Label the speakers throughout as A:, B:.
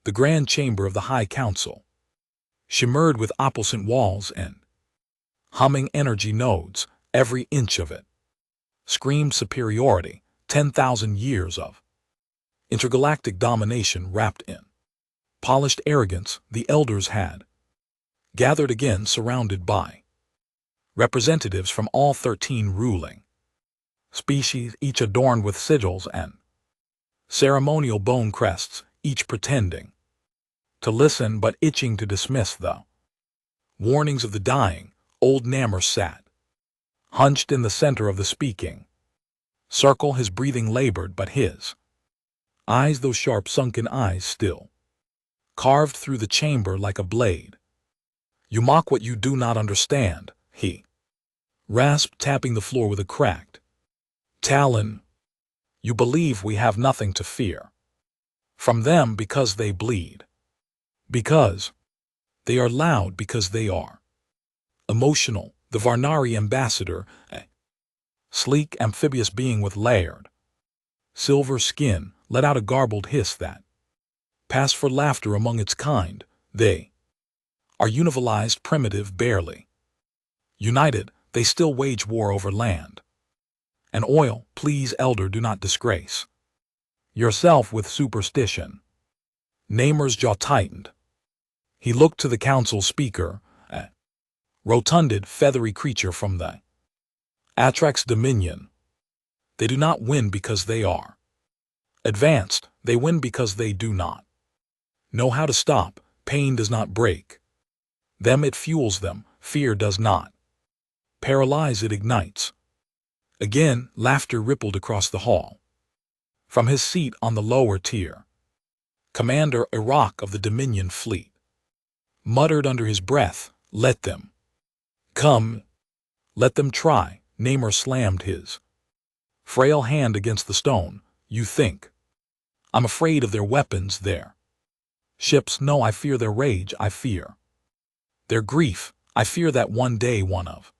A: The grand chamber of the High Council shimmered with opalescent walls and humming energy nodes. Every inch of it screamed superiority, 10,000 years of intergalactic domination wrapped in polished arrogance. The elders had gathered again, surrounded by representatives from all 13 ruling species, each adorned with sigils and ceremonial bone crests, each pretending to listen but itching to dismiss the warnings of the dying. Old Namor sat hunched in the center of the speaking circle, his breathing labored, but his eyes, those sharp sunken eyes, still carved through the chamber like a blade. "You mock what you do not understand," he rasped, tapping the floor with a cracked talon. "You believe we have nothing to fear from them because they bleed, because they are loud, because they are emotional." The Varnari ambassador, a sleek amphibious being with layered silver skin, let out a garbled hiss that passed for laughter among its kind. "They are univilized, primitive, barely united. They still wage war over land and oil. Please, elder, do not disgrace yourself with superstition." Namor's jaw tightened. He looked to the council speaker, a rotunded, feathery creature from the Atrax Dominion. "They do not win because they are advanced. They win because they do not know how to stop. Pain does not break them, it fuels them. Fear does not paralyze, it ignites." Again, laughter rippled across the hall. From his seat on the lower tier, Commander Iraq of the Dominion fleet muttered under his breath, "Let them come. Let them try." Namor slammed his frail hand against the stone. "You think I'm afraid of their weapons, their ships? No, I fear their rage. I fear their grief. I fear that one day one of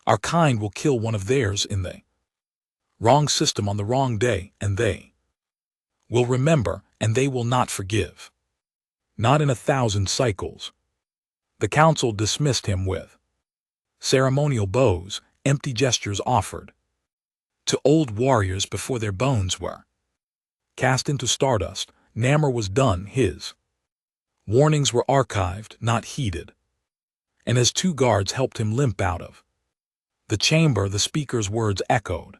A: our kind will kill one of theirs in the wrong system on the wrong day, and they will remember, and they will not forgive. Not in 1,000 cycles." The council dismissed him with ceremonial bows, empty gestures offered to old warriors before their bones were cast into stardust. Namor was done. His warnings were archived, not heeded, and as 2 guards helped him limp out of the chamber, the speaker's words echoed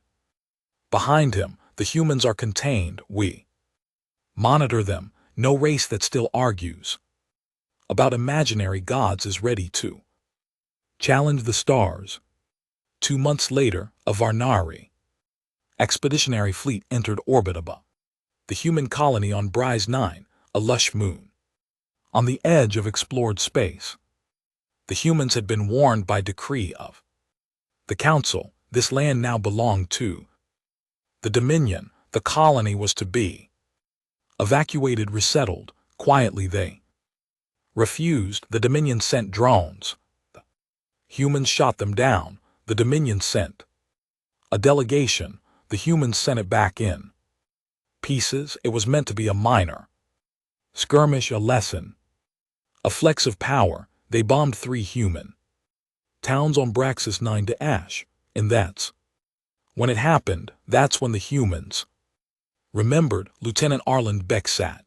A: behind him. "The humans are contained. We monitor them. No race that still argues about imaginary gods is ready to challenge the stars." 2 months later, a Varnari expeditionary fleet entered orbit above the human colony on Brise 9, a lush moon on the edge of explored space. The humans had been warned by decree of the council. This land now belonged to the Dominion. The colony was to be evacuated, resettled. Quietly they refused. The Dominion sent drones. The humans shot them down. The Dominion sent a delegation. The humans sent it back in pieces. It was meant to be a minor skirmish, a lesson, a flex of power. They bombed 3 human towns on Braxis 9 to ash, and that's when it happened. That's when the humans remembered. Lieutenant Arland Beck sat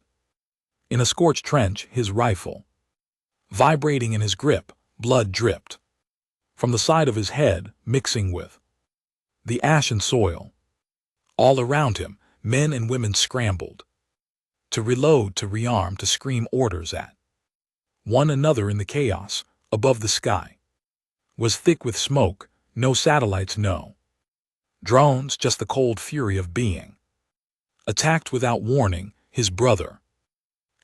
A: in a scorched trench, his rifle vibrating in his grip. Blood dripped from the side of his head, mixing with the ash and soil. All around him, men and women scrambled to reload, to rearm, to scream orders at one another in the chaos. Above, the sky was thick with smoke. No satellites, no drones, just the cold fury of being attacked without warning. His brother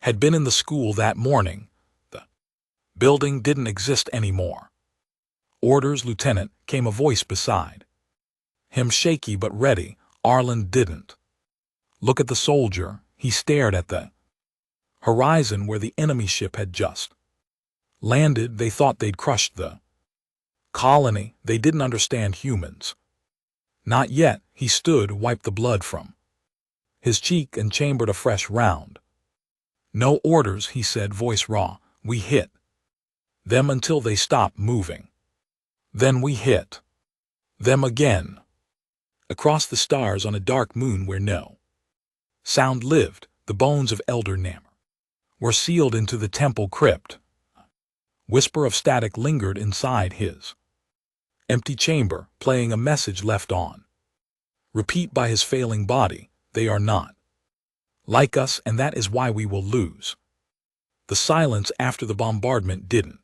A: had been in the school that morning. The building didn't exist anymore. "Orders, Lieutenant," came a voice beside him, shaky but ready. Arland didn't look at the soldier. He stared at the horizon where the enemy ship had just landed. They thought they'd crushed the colony. They didn't understand humans. Not yet. He stood, wiped the blood from his cheek, and chambered a fresh round. No orders, he said, voice raw. We hit them until they stop moving. Then we hit them again. Across the stars on a dark moon where no sound lived, the bones of Elder Namor were sealed into the temple crypt. Whisper of static lingered inside his empty chamber, playing a message left on repeat by his failing body. They are not like us, and that is why we will lose. The silence after the bombardment didn't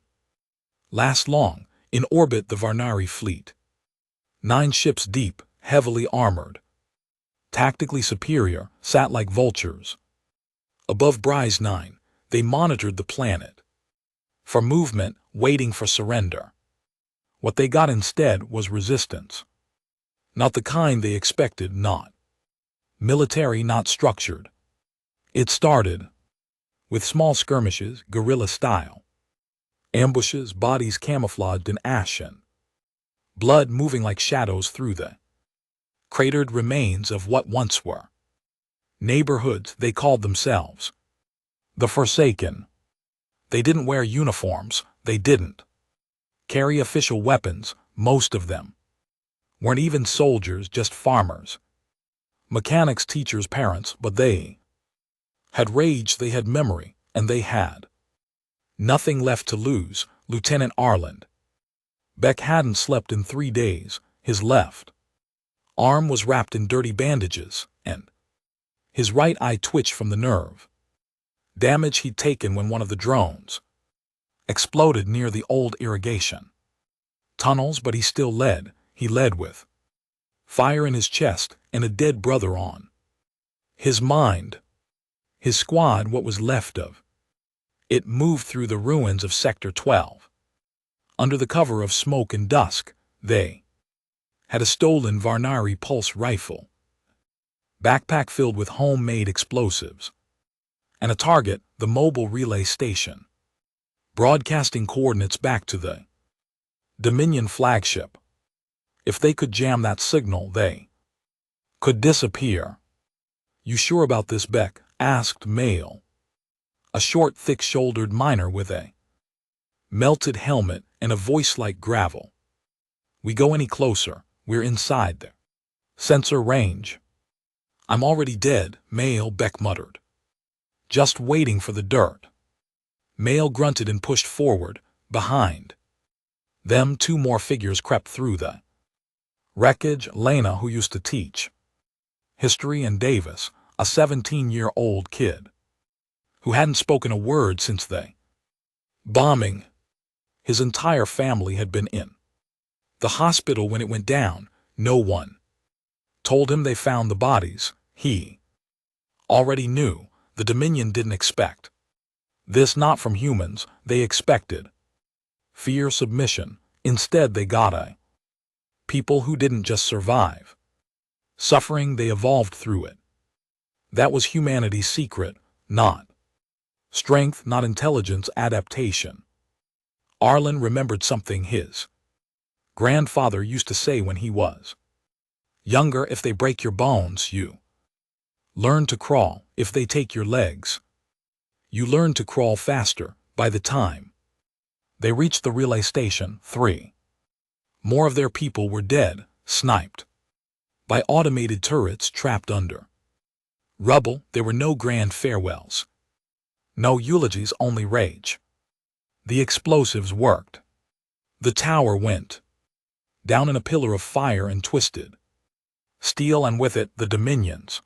A: last long. In orbit, the Varnari fleet, 9 ships deep, heavily armored, tactically superior, sat like vultures. Above Brise 9, they monitored the planet for movement, waiting for surrender. What they got instead was resistance. Not the kind they expected, not military, not structured. It started with small skirmishes, guerrilla style. Ambushes, bodies camouflaged in ash and blood moving like shadows through the cratered remains of what once were neighborhoods. They called themselves the Forsaken. They didn't wear uniforms, they didn't carry official weapons, most of them weren't even soldiers, just farmers, mechanics, teachers, parents, but they had rage, they had memory, and they had nothing left to lose. Lieutenant Arland Beck hadn't slept in 3 days. His left arm was wrapped in dirty bandages, and his right eye twitched from the nerve damage he'd taken when one of the drones exploded near the old irrigation tunnels. But he still led. He led with fire in his chest and a dead brother on his mind. His squad, what was left of it, moved through the ruins of Sector 12. Under the cover of smoke and dusk, they had a stolen Varnari pulse rifle, backpack filled with homemade explosives, and a target, the mobile relay station, broadcasting coordinates back to the Dominion flagship. If they could jam that signal, they could disappear. You sure about this, Beck? Asked Mail, a short, thick-shouldered miner with a melted helmet and a voice like gravel. We go any closer, we're inside their sensor range. I'm already dead, Mail, Beck muttered. Just waiting for the dirt. Mail grunted and pushed forward. Behind them, 2 more figures crept through the wreckage. Lena, who used to teach history, and Davis, a 17-year-old kid who hadn't spoken a word since the bombing. His entire family had been in the hospital when it went down. No one told him they found the bodies. He already knew. The Dominion didn't expect this, not from humans. They expected fear, submission. Instead, they got a people who didn't just survive suffering, they evolved through it. That was humanity's secret, not strength, not intelligence, adaptation. Arlen remembered something his grandfather used to say when he was younger: if they break your bones, you learn to crawl. If they take your legs, you learn to crawl faster. By the time they reached the relay station, 3 more of their people were dead, sniped by automated turrets, trapped under rubble. There were no grand farewells, no eulogies, only rage. The explosives worked. The tower went down in a pillar of fire and twisted steel, and with it the Dominion's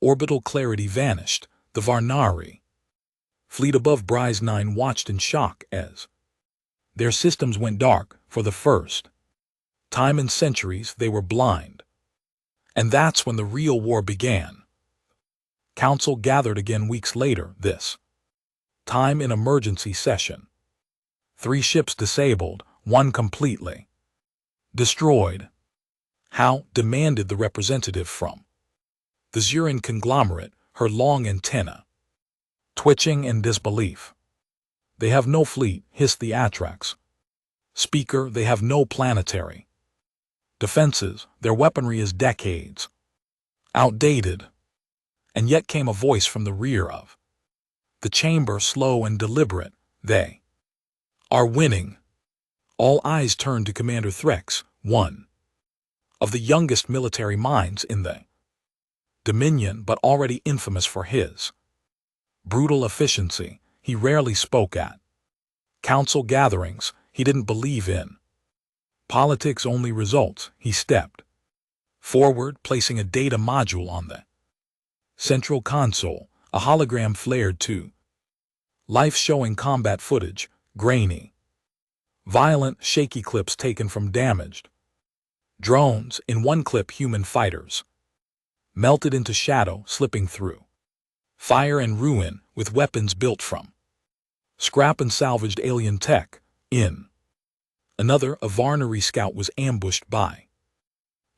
A: orbital clarity vanished. The Varnari fleet above Brise 9 watched in shock as their systems went dark. For the first time in centuries, they were blind. And that's when the real war began. Council gathered again weeks later, this time in emergency session. 3 ships disabled, 1 completely destroyed. How? Demanded the representative from the Zuran conglomerate, her long antenna twitching in disbelief. They have no fleet, hissed the Atrax speaker. They have no planetary defenses. Their weaponry is decades outdated. And yet came a voice from the rear of The chamber slow and deliberate. They are winning. All eyes turn to Commander Threx, one of the youngest military minds in the Dominion, but already infamous for his brutal efficiency. He rarely spoke at council gatherings. He didn't believe in politics, only results. He stepped forward, placing a data module on the central console. A hologram flared to life, showing combat footage, grainy, violent, shaky clips taken from damaged drones. In one clip, human fighters melted into shadow, slipping through fire and ruin with weapons built from scrap and salvaged alien tech. In another, a Varnari scout was ambushed by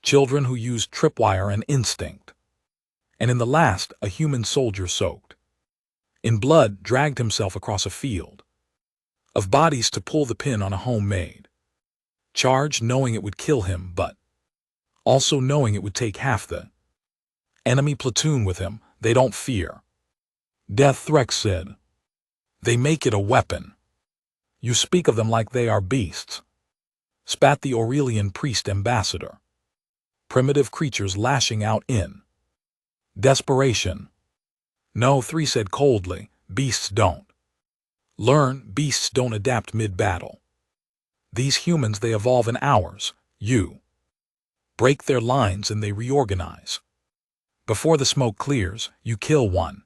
A: children who used tripwire and instinct. And in the last, a human soldier soaked in blood dragged himself across a field of bodies to pull the pin on a homemade charge, knowing it would kill him, but also knowing it would take half the enemy platoon with him. They don't fear death, Threx said. They make it a weapon. You speak of them like they are beasts, spat the Aurelian priest ambassador. Primitive creatures lashing out in desperation. No, 3 said coldly. Beasts don't learn. Beasts don't adapt mid-battle. These humans, they evolve in hours. You break their lines and they reorganize. Before the smoke clears, you kill one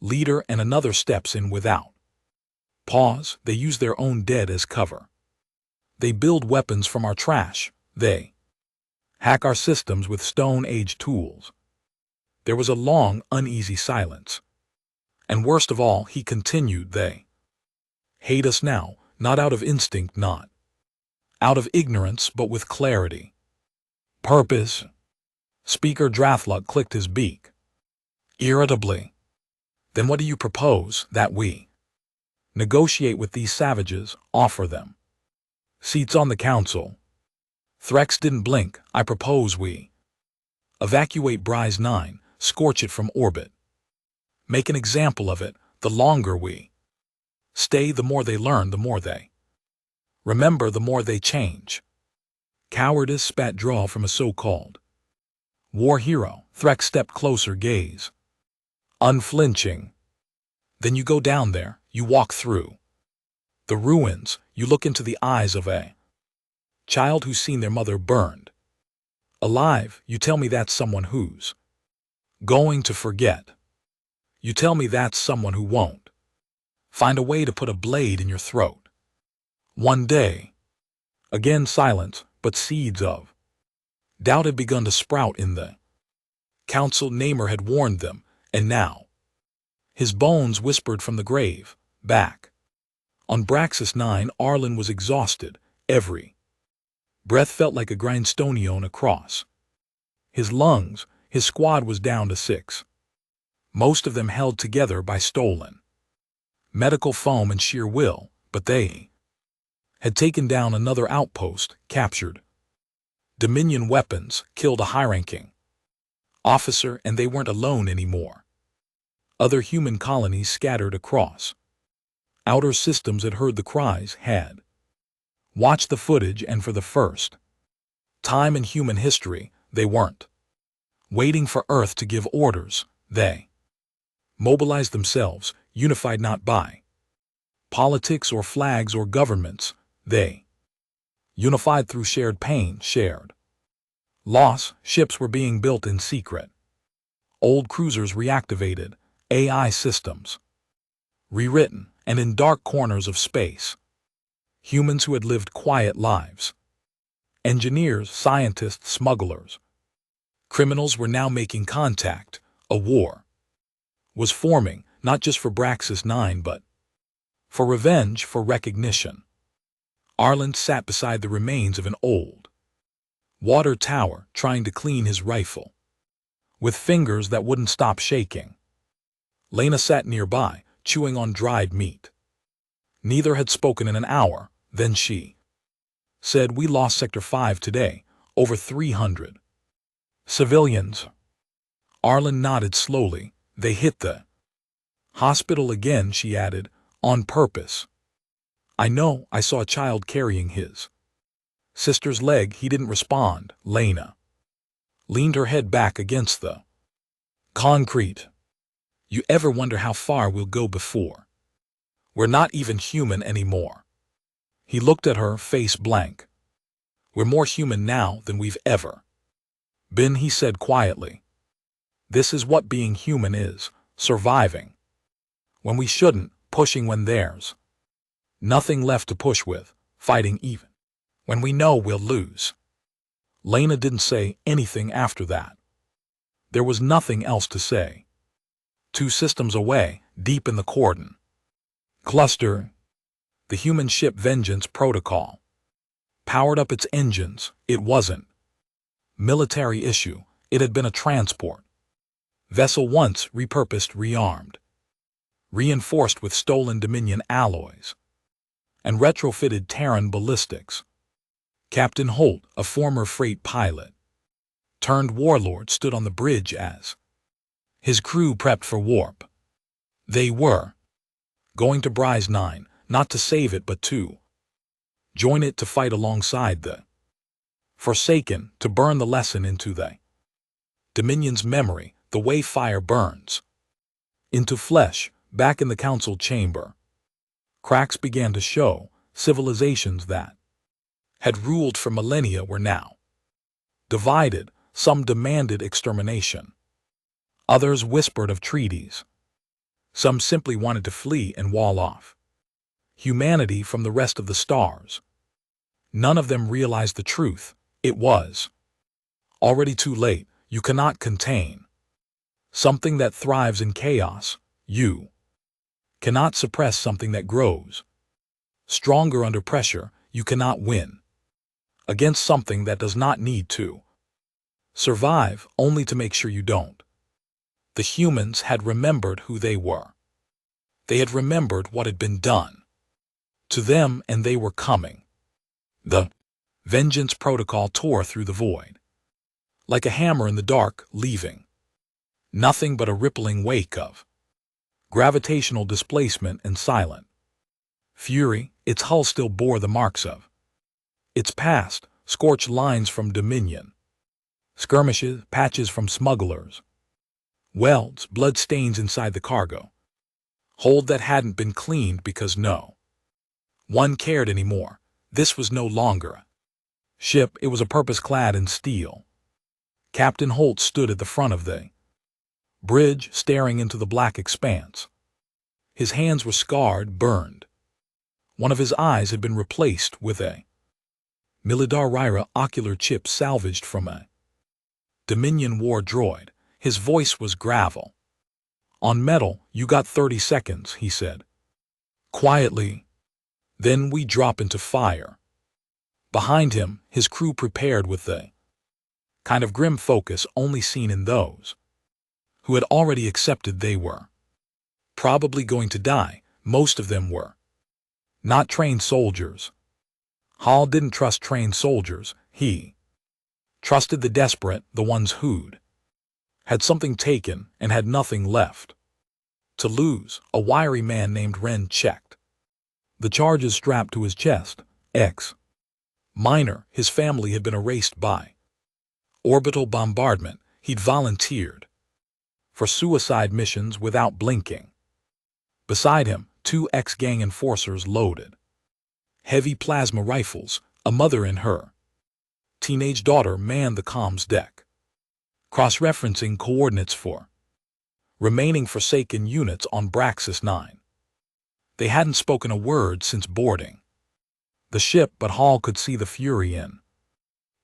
A: leader and another steps in without pause. They use their own dead as cover. They build weapons from our trash. They hack our systems with Stone Age tools. There was a long, uneasy silence. And worst of all, he continued, they hate us now, not out of instinct, not out of ignorance, but with clarity. Purpose. Speaker Drathluck clicked his beak irritably. Then what do you propose? That we negotiate with these savages, offer them seats on the council? Threx didn't blink. I propose we evacuate Bryce 9, scorch it from orbit. Make an example of it. The longer we stay, the more they learn, the more they remember, the more they change. Cowardice, spat Draw from a so-called war hero. Threx stepped closer, gaze unflinching. Then you go down there, you walk through the ruins, you look into the eyes of a child who's seen their mother burned alive. You tell me that's someone who's going to forget. You tell me that's someone who won't find a way to put a blade in your throat one day. Again silence, but seeds of doubt had begun to sprout in the council. Namor had warned them, and now his bones whispered from the grave. Back on Braxis 9, Arlen was exhausted. Every breath felt like a grindstone across his lungs. His squad was down to 6. Most of them held together by stolen medical foam and sheer will, but they had taken down another outpost, captured Dominion weapons, killed a high-ranking officer, and they weren't alone anymore. Other human colonies scattered across outer systems had heard the cries, had watched the footage, and for the first time in human history, they weren't waiting for Earth to give orders. They mobilized themselves, unified not by politics or flags or governments. They unified through shared pain, shared loss. Ships were being built in secret. Old cruisers reactivated, AI systems rewritten, and in dark corners of space, humans who had lived quiet lives, engineers, scientists, smugglers, criminals were now making contact. A war was forming, not just for Braxis 9, but for revenge, for recognition. Arlen sat beside the remains of an old water tower, trying to clean his rifle with fingers that wouldn't stop shaking. Lena sat nearby, chewing on dried meat. Neither had spoken in an hour. Then she said, "We lost Sector 5 today, over 300 civilians." Arlen nodded slowly. They hit the Hospital again, she added, on purpose. I know, I saw a child carrying his sister's leg. He didn't respond. Lena leaned her head back against the concrete. You ever wonder how far we'll go before we're not even human anymore? He looked at her, face blank. We're more human now than we've ever been, he said quietly. This is what being human is, surviving when we shouldn't, pushing when there's nothing left to push with, fighting even when we know we'll lose. Lena didn't say anything after that. There was nothing else to say. 2 systems away, deep in the cordon cluster, the human ship Vengeance Protocol powered up its engines. It wasn't military issue. It had been a transport vessel, once repurposed, rearmed, reinforced with stolen Dominion alloys, and retrofitted Terran ballistics. Captain Holt, a former freight pilot turned warlord, stood on the bridge as his crew prepped for warp. They were going to Bryce 9, not to save it but to join it, to fight alongside the Forsaken, to burn the lesson into the Dominion's memory, the way fire burns into flesh. Back in the council chamber, cracks began to show. Civilizations that had ruled for millennia were now divided. Some demanded extermination. Others whispered of treaties. Some simply wanted to flee and wall off humanity from the rest of the stars. None of them realized the truth. It was already too late. You cannot contain something that thrives in chaos. You cannot suppress something that grows stronger under pressure. You cannot win against something that does not need to survive only to make sure you don't. The humans had remembered who they were. They had remembered what had been done to them, and they were coming. The Vengeance Protocol tore through the void like a hammer in the dark, leaving nothing but a rippling wake of gravitational displacement and silent fury. Its hull still bore the marks of its past, scorched lines from Dominion skirmishes, patches from smugglers, welds, blood stains inside the cargo hold that hadn't been cleaned because no one cared anymore. This was no longer a ship. It was a purpose clad in steel. Captain Holt stood at the front of the bridge, staring into the black expanse. His hands were scarred, burned. One of his eyes had been replaced with a Milidarira ocular chip salvaged from a Dominion war droid. His voice was gravel. On metal, you got 30 seconds, he said quietly. Then we drop into fire. Behind him, his crew prepared with the kind of grim focus only seen in those who had already accepted they were probably going to die. Most of them were not trained soldiers. Hall didn't trust trained soldiers. He trusted the desperate, the ones who'd had something taken and had nothing left to lose. A wiry man named Wren checked the charges strapped to his chest. Minor, his family had been erased by orbital bombardment. He'd volunteered for suicide missions without blinking. Beside him, 2 ex-gang enforcers loaded heavy plasma rifles. A mother and her teenage daughter manned the comms deck, cross-referencing coordinates for remaining Forsaken units on Braxis 9. They hadn't spoken a word since boarding the ship, but Hall could see the fury in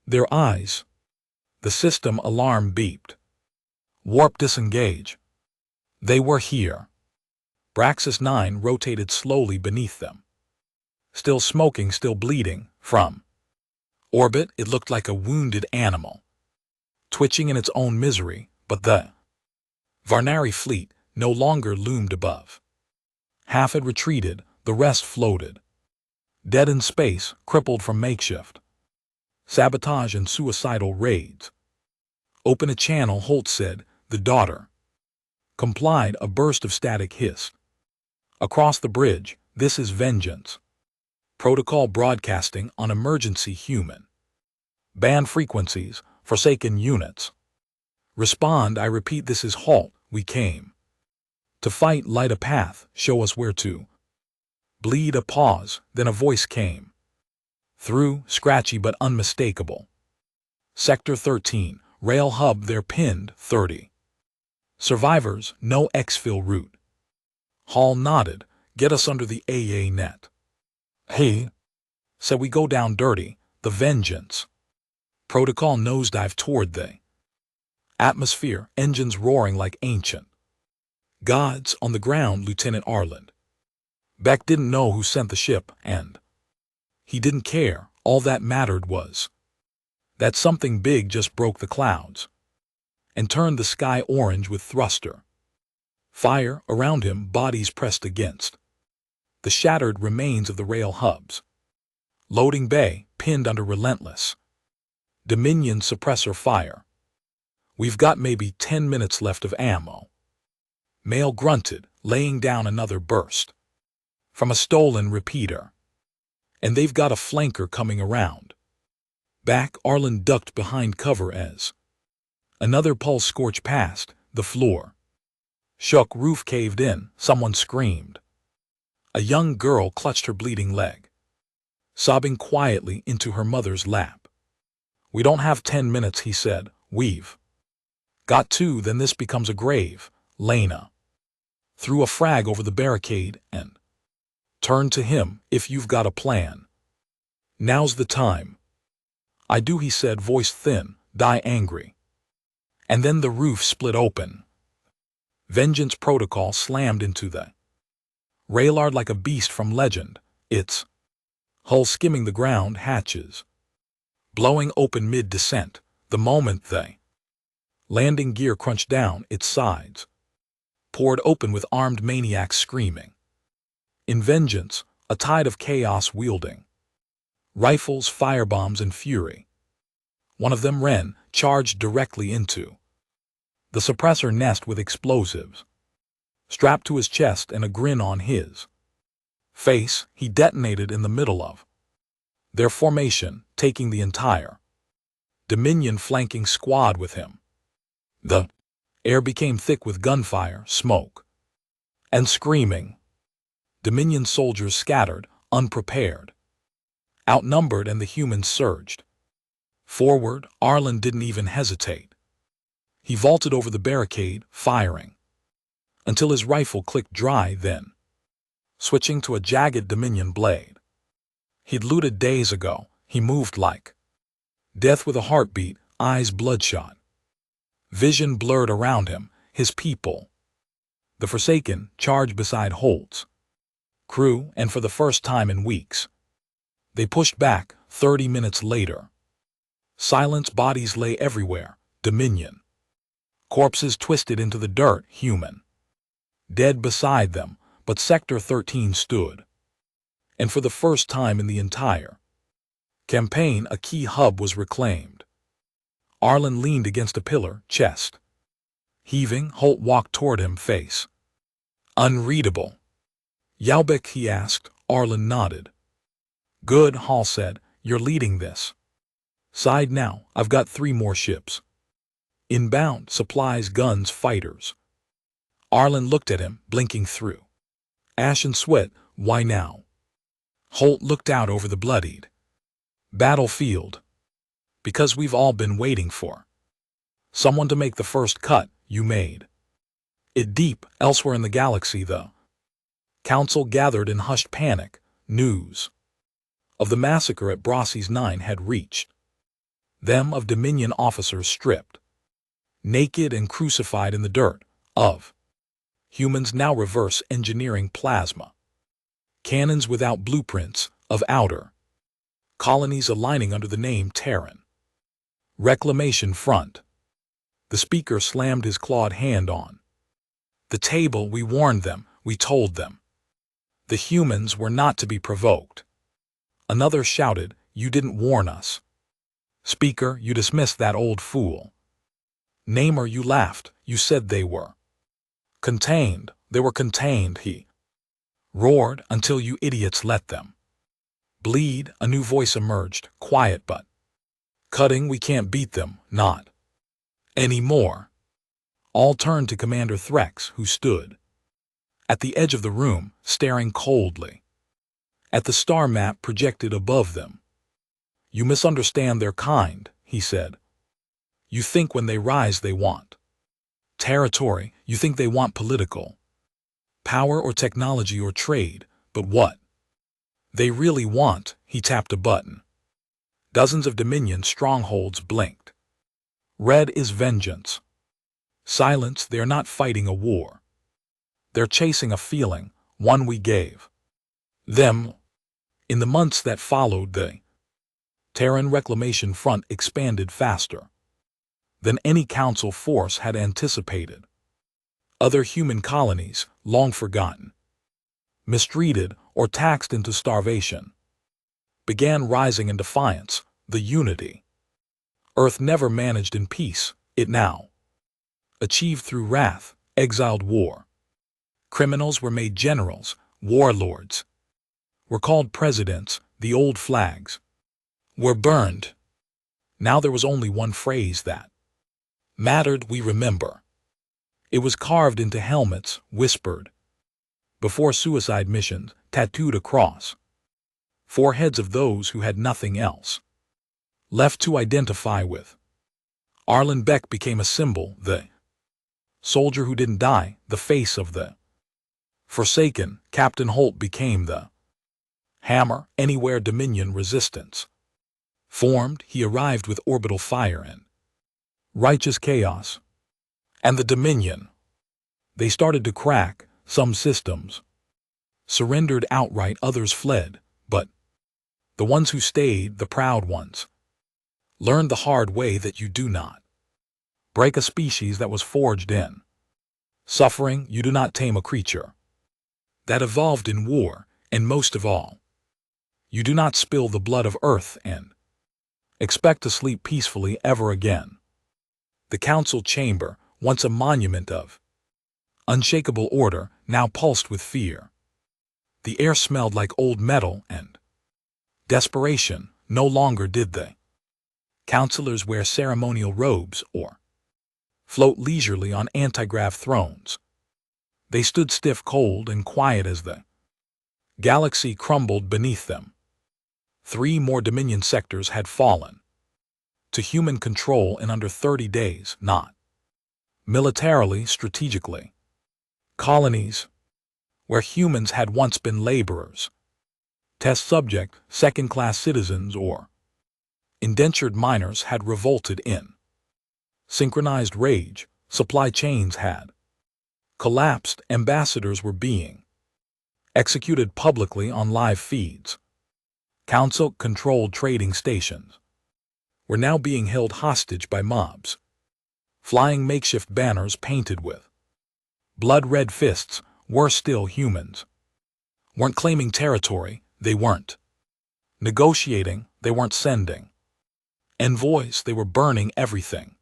A: their eyes. The system alarm beeped. Warp disengage. They were here. Braxis 9 rotated slowly beneath them. Still smoking, still bleeding. From orbit, it looked like a wounded animal, twitching in its own misery, but the Varnari fleet no longer loomed above. Half had retreated, the rest floated, dead in space, crippled from makeshift sabotage and suicidal raids. Open a channel, Holt said. The daughter Complied, a burst of static hissed. Across the bridge, this is Vengeance. Protocol broadcasting on emergency human. Band frequencies, Forsaken units. Respond, I repeat, this is Halt, we came. To fight, light a path, show us where to. Bleed, a pause, then a voice came. Through, scratchy but unmistakable. Sector 13, rail hub, they're pinned, 30. Survivors, no exfil route. Hall nodded, get us under the AA net. Hey, said we go down dirty, the Vengeance. Protocol nosedive toward the atmosphere, engines roaring like ancient gods. On the ground, Lieutenant Arlen. Beck didn't know who sent the ship, and he didn't care. All that mattered was that something big just broke the clouds and turned the sky orange with thruster. Fire around him, bodies pressed against the shattered remains of the rail hubs. Loading bay, pinned under relentless Dominion suppressor fire. We've got maybe 10 minutes left of ammo. Male grunted, laying down another burst from a stolen repeater. And they've got a flanker coming around. Back, Arlen ducked behind cover as another pulse scorched past. The floor shook, roof caved in, someone screamed. A young girl clutched her bleeding leg, sobbing quietly into her mother's lap. We don't have 10 minutes, he said. We've got 2, then this becomes a grave. Lena threw a frag over the barricade and turned to him. If you've got a plan, now's the time. I do, he said, voice thin, die angry. And then the roof split open. Vengeance Protocol slammed into the railyard like a beast from legend, its hull skimming the ground, hatches blowing open mid-descent. The moment the landing gear crunched down, its sides poured open with armed maniacs screaming. In Vengeance, a tide of chaos wielding rifles, firebombs, and fury. One of them, Ren, charged directly into the suppressor nest with explosives strapped to his chest and a grin on his face. He detonated in the middle of their formation, taking the entire Dominion flanking squad with him. The air became thick with gunfire, smoke, and screaming. Dominion soldiers scattered, unprepared, outnumbered, and the humans surged forward. Arlen didn't even hesitate. He vaulted over the barricade, firing until his rifle clicked dry, then switching to a jagged Dominion blade he'd looted days ago. He moved like death with a heartbeat, eyes bloodshot, vision blurred around him. His people, the Forsaken, charged beside Holt's crew, and for the first time in weeks, they pushed back. 30 minutes later, silence, bodies lay everywhere. Dominion corpses twisted into the dirt, human dead beside them. But Sector 13 stood. And for the first time in the entire campaign, a key hub was reclaimed. Arlen leaned against a pillar, chest heaving. Holt walked toward him, face unreadable. Yaubek, he asked. Arlen nodded. Good, Hall said. You're leading this side now. I've got 3 more ships inbound, supplies, guns, fighters. Arlen looked at him, blinking through ash and sweat. Why now? Holt looked out over the bloodied battlefield. Because we've all been waiting for someone to make the first cut. You made it deep. Elsewhere in the galaxy, the council gathered in hushed panic. News of the massacre at Brossi's 9 had reached them, of Dominion officers stripped naked and crucified in the dirt, of humans now reverse engineering plasma cannons without blueprints, of outer colonies aligning under the name Terran Reclamation Front. The speaker slammed his clawed hand on the table. We warned them, we told them. The humans were not to be provoked. Another shouted, you didn't warn us. Speaker, you dismissed that old fool. Namer, you laughed, you said they were Contained, they were contained, he roared, until you idiots let them bleed. A new voice emerged, quiet but cutting. We can't beat them, not anymore. All turned to Commander Threx, who stood at the edge of the room, staring coldly at the star map projected above them. You misunderstand their kind, he said. You think when they rise they want territory, you think they want political power or technology or trade, but what they really want, he tapped a button. Dozens of Dominion strongholds blinked. Red is vengeance. Silence, they're not fighting a war. They're chasing a feeling, one we gave them. In the months that followed, the Terran Reclamation Front expanded faster than any Council force had anticipated. Other human colonies, long forgotten, mistreated, or taxed into starvation, began rising in defiance. The unity Earth never managed in peace, it now achieved through wrath, exiled war. Criminals were made generals, warlords were called presidents, the old flags were burned. Now there was only one phrase that mattered: we remember. It was carved into helmets, whispered before suicide missions, tattooed across foreheads of those who had nothing else left to identify with. Arlen Beck became a symbol, the soldier who didn't die, the face of the Forsaken. Captain Holt became the hammer. Anywhere Dominion resistance formed, he arrived with orbital fire and righteous chaos. And the Dominion, they started to crack. Some systems surrendered outright, others fled, but the ones who stayed, the proud ones, learned the hard way that you do not break a species that was forged in suffering. You do not tame a creature that evolved in war, and most of all, you do not spill the blood of Earth and expect to sleep peacefully ever again. The Council chamber, once a monument of unshakable order, now pulsed with fear. The air smelled like old metal and desperation. No longer did the counselors wear ceremonial robes or float leisurely on anti-grav thrones. They stood stiff, cold, and quiet as the galaxy crumbled beneath them. 3 more Dominion sectors had fallen to human control in under 30 days, not militarily, strategically. Colonies where humans had once been laborers, test subject, second-class citizens, or indentured miners had revolted in synchronized rage. Supply chains had collapsed. Ambassadors were being executed publicly on live feeds. Council-controlled trading stations were now being held hostage by mobs, flying makeshift banners painted with blood-red fists. Worse still, humans weren't claiming territory, they weren't negotiating, they weren't sending envoys, they were burning everything.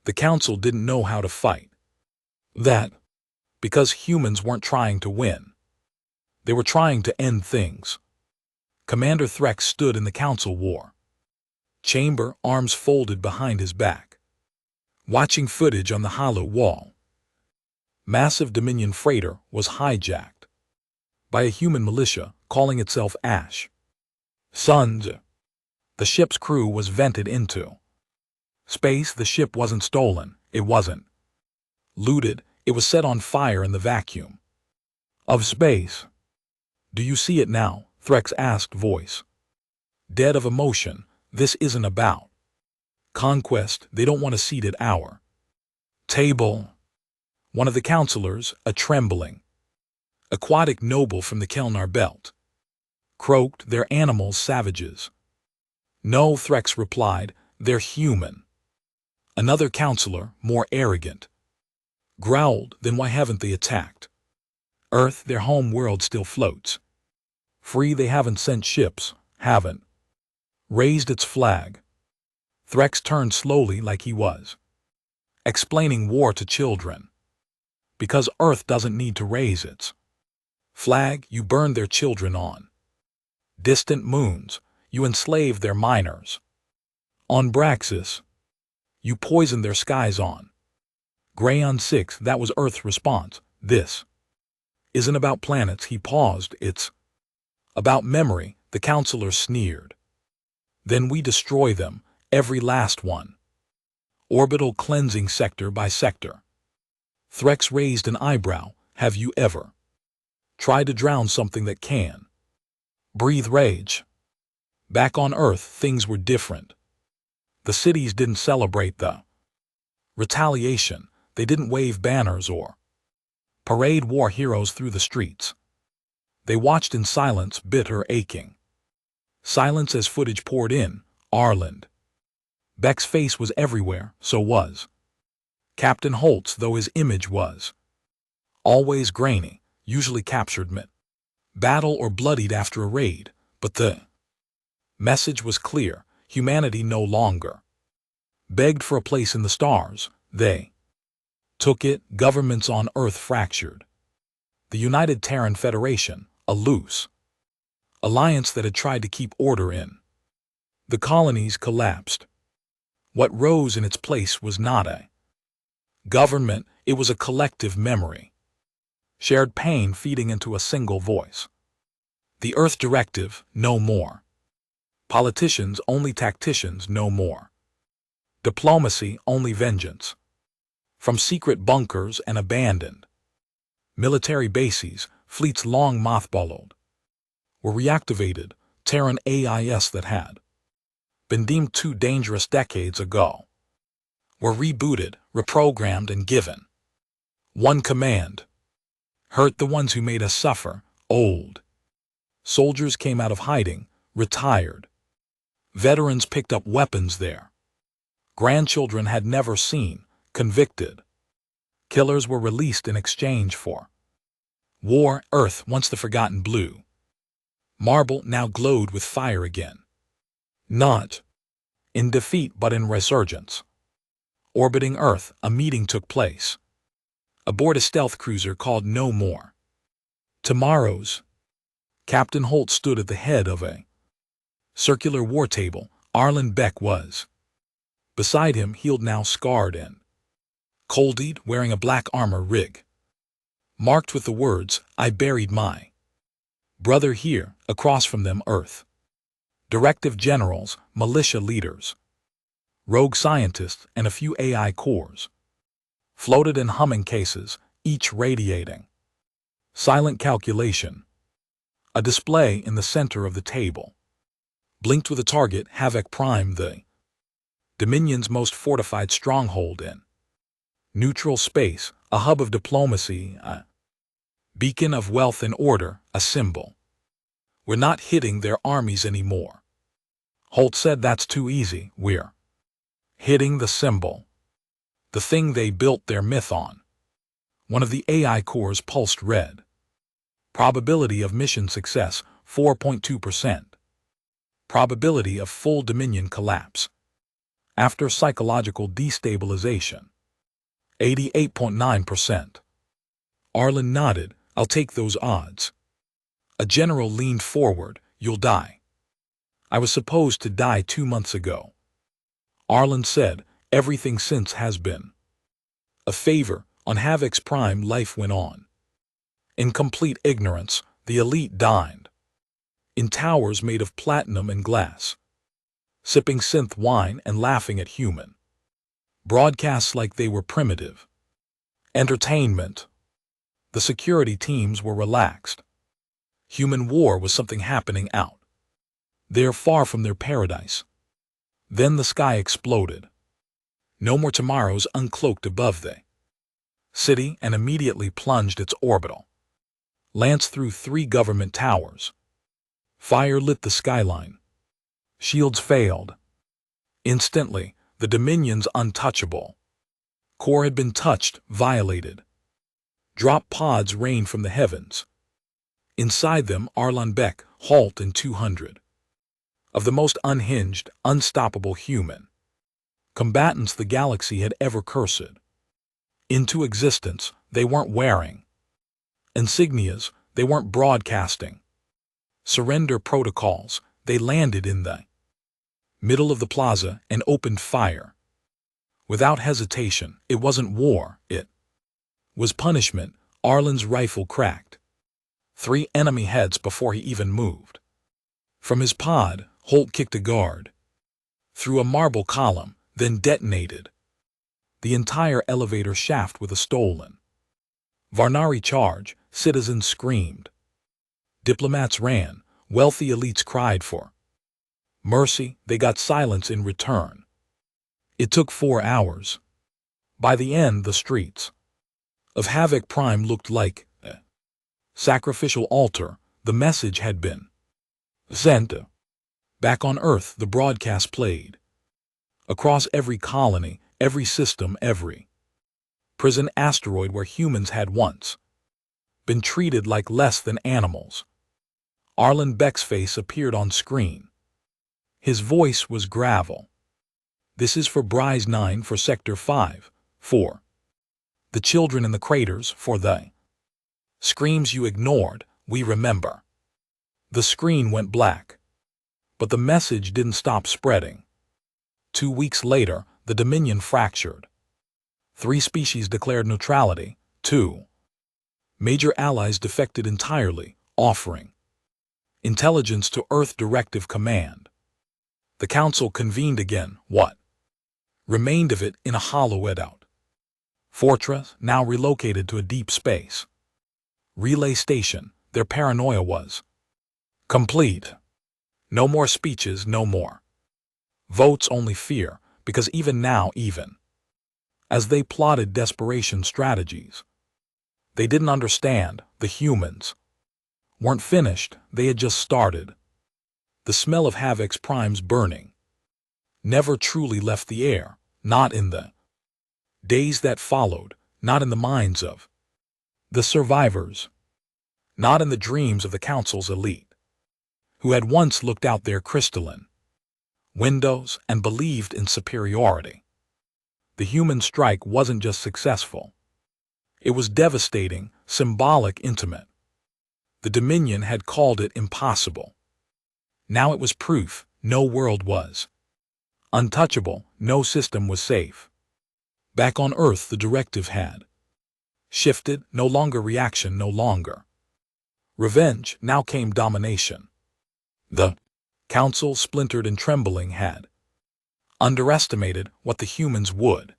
A: The Council didn't know how to fight that because humans weren't trying to win. They were trying to end things. Commander Threx stood in the Council war chamber, arms folded behind his back, watching footage on the hollow wall. Massive Dominion freighter was hijacked by a human militia calling itself Ash Sons. The ship's crew was vented into space. The ship wasn't stolen, it wasn't looted, it was set on fire in the vacuum of space. Do you see it now? Threx asked, voice dead of emotion. This isn't about conquest. They don't want a seat at our table. One of the counselors, a trembling aquatic noble from the Kelnar belt, croaked, "They're animals, savages." "No," Threx replied, "they're human." Another counselor, more arrogant, growled, "Then why haven't they attacked Earth? Their home world still floats free. They haven't sent ships, haven't raised its flag." Threx turned slowly, like he was explaining war to children. Because Earth doesn't need to raise its flag, you burn their children on distant moons, you enslave their miners. On Braxis, you poison their skies on Grayon 6. That was Earth's response. This isn't about planets. He paused. It's about memory, the counselor sneered. Then we destroy them, every last one. Orbital cleansing sector by sector. Threx raised an eyebrow. Have you ever tried to drown something that can breathe rage? Back on Earth, things were different. The cities didn't celebrate the retaliation. They didn't wave banners or parade war heroes through the streets. They watched in silence, bitter, aching silence as footage poured in. Arlen Beck's face was everywhere, so was Captain Holt's, though his image was always grainy, usually captured mid battle or bloodied after a raid, but the message was clear. Humanity no longer begged for a place in the stars. They took it. Governments on Earth fractured. The United Terran Federation, a loose alliance that had tried to keep order in the colonies, collapsed. What rose in its place was not a government, it was a collective memory. Shared pain feeding into a single voice. The Earth Directive, no more. Politicians, only tacticians, no more. Diplomacy, only vengeance. From secret bunkers and abandoned military bases, fleets long mothballed were reactivated. Terran AIS that had been deemed too dangerous decades ago were rebooted, reprogrammed, and given one command: hurt the ones who made us suffer. Old soldiers came out of hiding, retired. Veterans picked up weapons there. Grandchildren had never seen. Convicted killers were released in exchange for war. Earth, once the forgotten blue marble, now glowed with fire again. Not in defeat but in resurgence. Orbiting Earth, a meeting took place. Aboard a stealth cruiser called No More Tomorrows, Captain Holt stood at the head of a circular war table. Arlen Beck was beside him, healed now, scarred and cold-eyed, wearing a black armor rig marked with the words, "I buried my brother here." Across from them, Earth directive generals, militia leaders, rogue scientists, and a few AI cores floated in humming cases, each radiating silent calculation. A display in the center of the table blinked with a target: Havoc Prime, the Dominion's most fortified stronghold in neutral space, a hub of diplomacy, a beacon of wealth and order, a symbol. We're not hitting their armies anymore. Holt said, that's too easy. We're hitting the symbol. The thing they built their myth on. One of the AI cores pulsed red. Probability of mission success, 4.2%. Probability of full Dominion collapse after psychological destabilization, 88.9%. Arlen nodded. I'll take those odds. A general leaned forward. You'll die. I was supposed to die 2 months ago. Arlen said, everything since has been a favor. On Havoc's Prime, life went on. In complete ignorance, the elite dined in towers made of platinum and glass, sipping synth wine and laughing at human broadcasts like they were primitive entertainment. The security teams were relaxed. Human war was something happening out there, far from their paradise. Then the sky exploded. No More Tomorrows uncloaked above the city and immediately plunged its orbital lance through 3 government towers. Fire lit the skyline. Shields failed. Instantly, the Dominion's untouchable core had been touched, violated. Drop pods rained from the heavens. Inside them, Arlen Beck, Holt, and 200 of the most unhinged, unstoppable human combatants the galaxy had ever cursed into existence. they weren't wearing. Insignias, they weren't broadcasting. Surrender protocols, they landed in the middle of the plaza and opened fire. Without hesitation, it wasn't war, it was punishment. Arlen's rifle cracked 3 enemy heads before he even moved. From his pod, Holt kicked a guard through a marble column, then detonated the entire elevator shaft with a stolen Varnari charge. Citizens screamed. Diplomats ran. Wealthy elites cried for mercy. They got silence in return. It took 4 hours. By the end, the streets of Havoc Prime looked like a sacrificial altar. The message had been sent. Back on Earth, the broadcast played across every colony, every system, every prison asteroid where humans had once been treated like less than animals. Arlen Beck's face appeared on screen. His voice was gravel. This is for Bryce 9, for Sector 5, for the children in the craters, for the screams you ignored, we remember. The screen went black. But the message didn't stop spreading. 2 weeks later, the Dominion fractured. 3 species declared neutrality. 2 major allies defected entirely, offering intelligence to Earth Directive Command. The Council convened again. What remained of it in a hollow hideout fortress, now relocated to a deep space relay station. Their paranoia was complete. No more speeches, no more votes, only fear, because even now, even as they plotted desperation strategies, they didn't understand. The humans weren't finished, they had just started. The smell of Havoc's primes burning never truly left the air, not in the days that followed, not in the minds of the survivors, not in the dreams of the Council's elite, who had once looked out their crystalline windows and believed in superiority. The human strike wasn't just successful. It was devastating, symbolic, intimate. The Dominion had called it impossible. Now it was proof. No world was untouchable, no system was safe. Back on Earth, the directive had shifted. No longer reaction, no longer revenge, now came domination. The Council, splintered and trembling, had underestimated what the humans would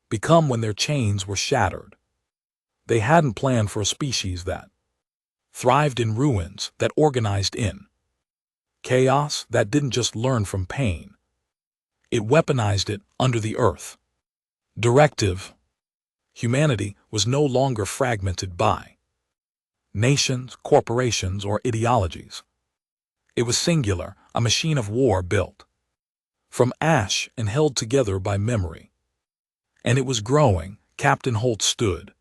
A: become when their chains were shattered. They hadn't planned for a species that thrived in ruins, that organized in chaos, that didn't just learn from pain. It weaponized it under the Earth Directive. Humanity was no longer fragmented by nations, corporations, or ideologies. It was singular, a machine of war built from ash and held together by memory. And it was growing. Captain Holt stood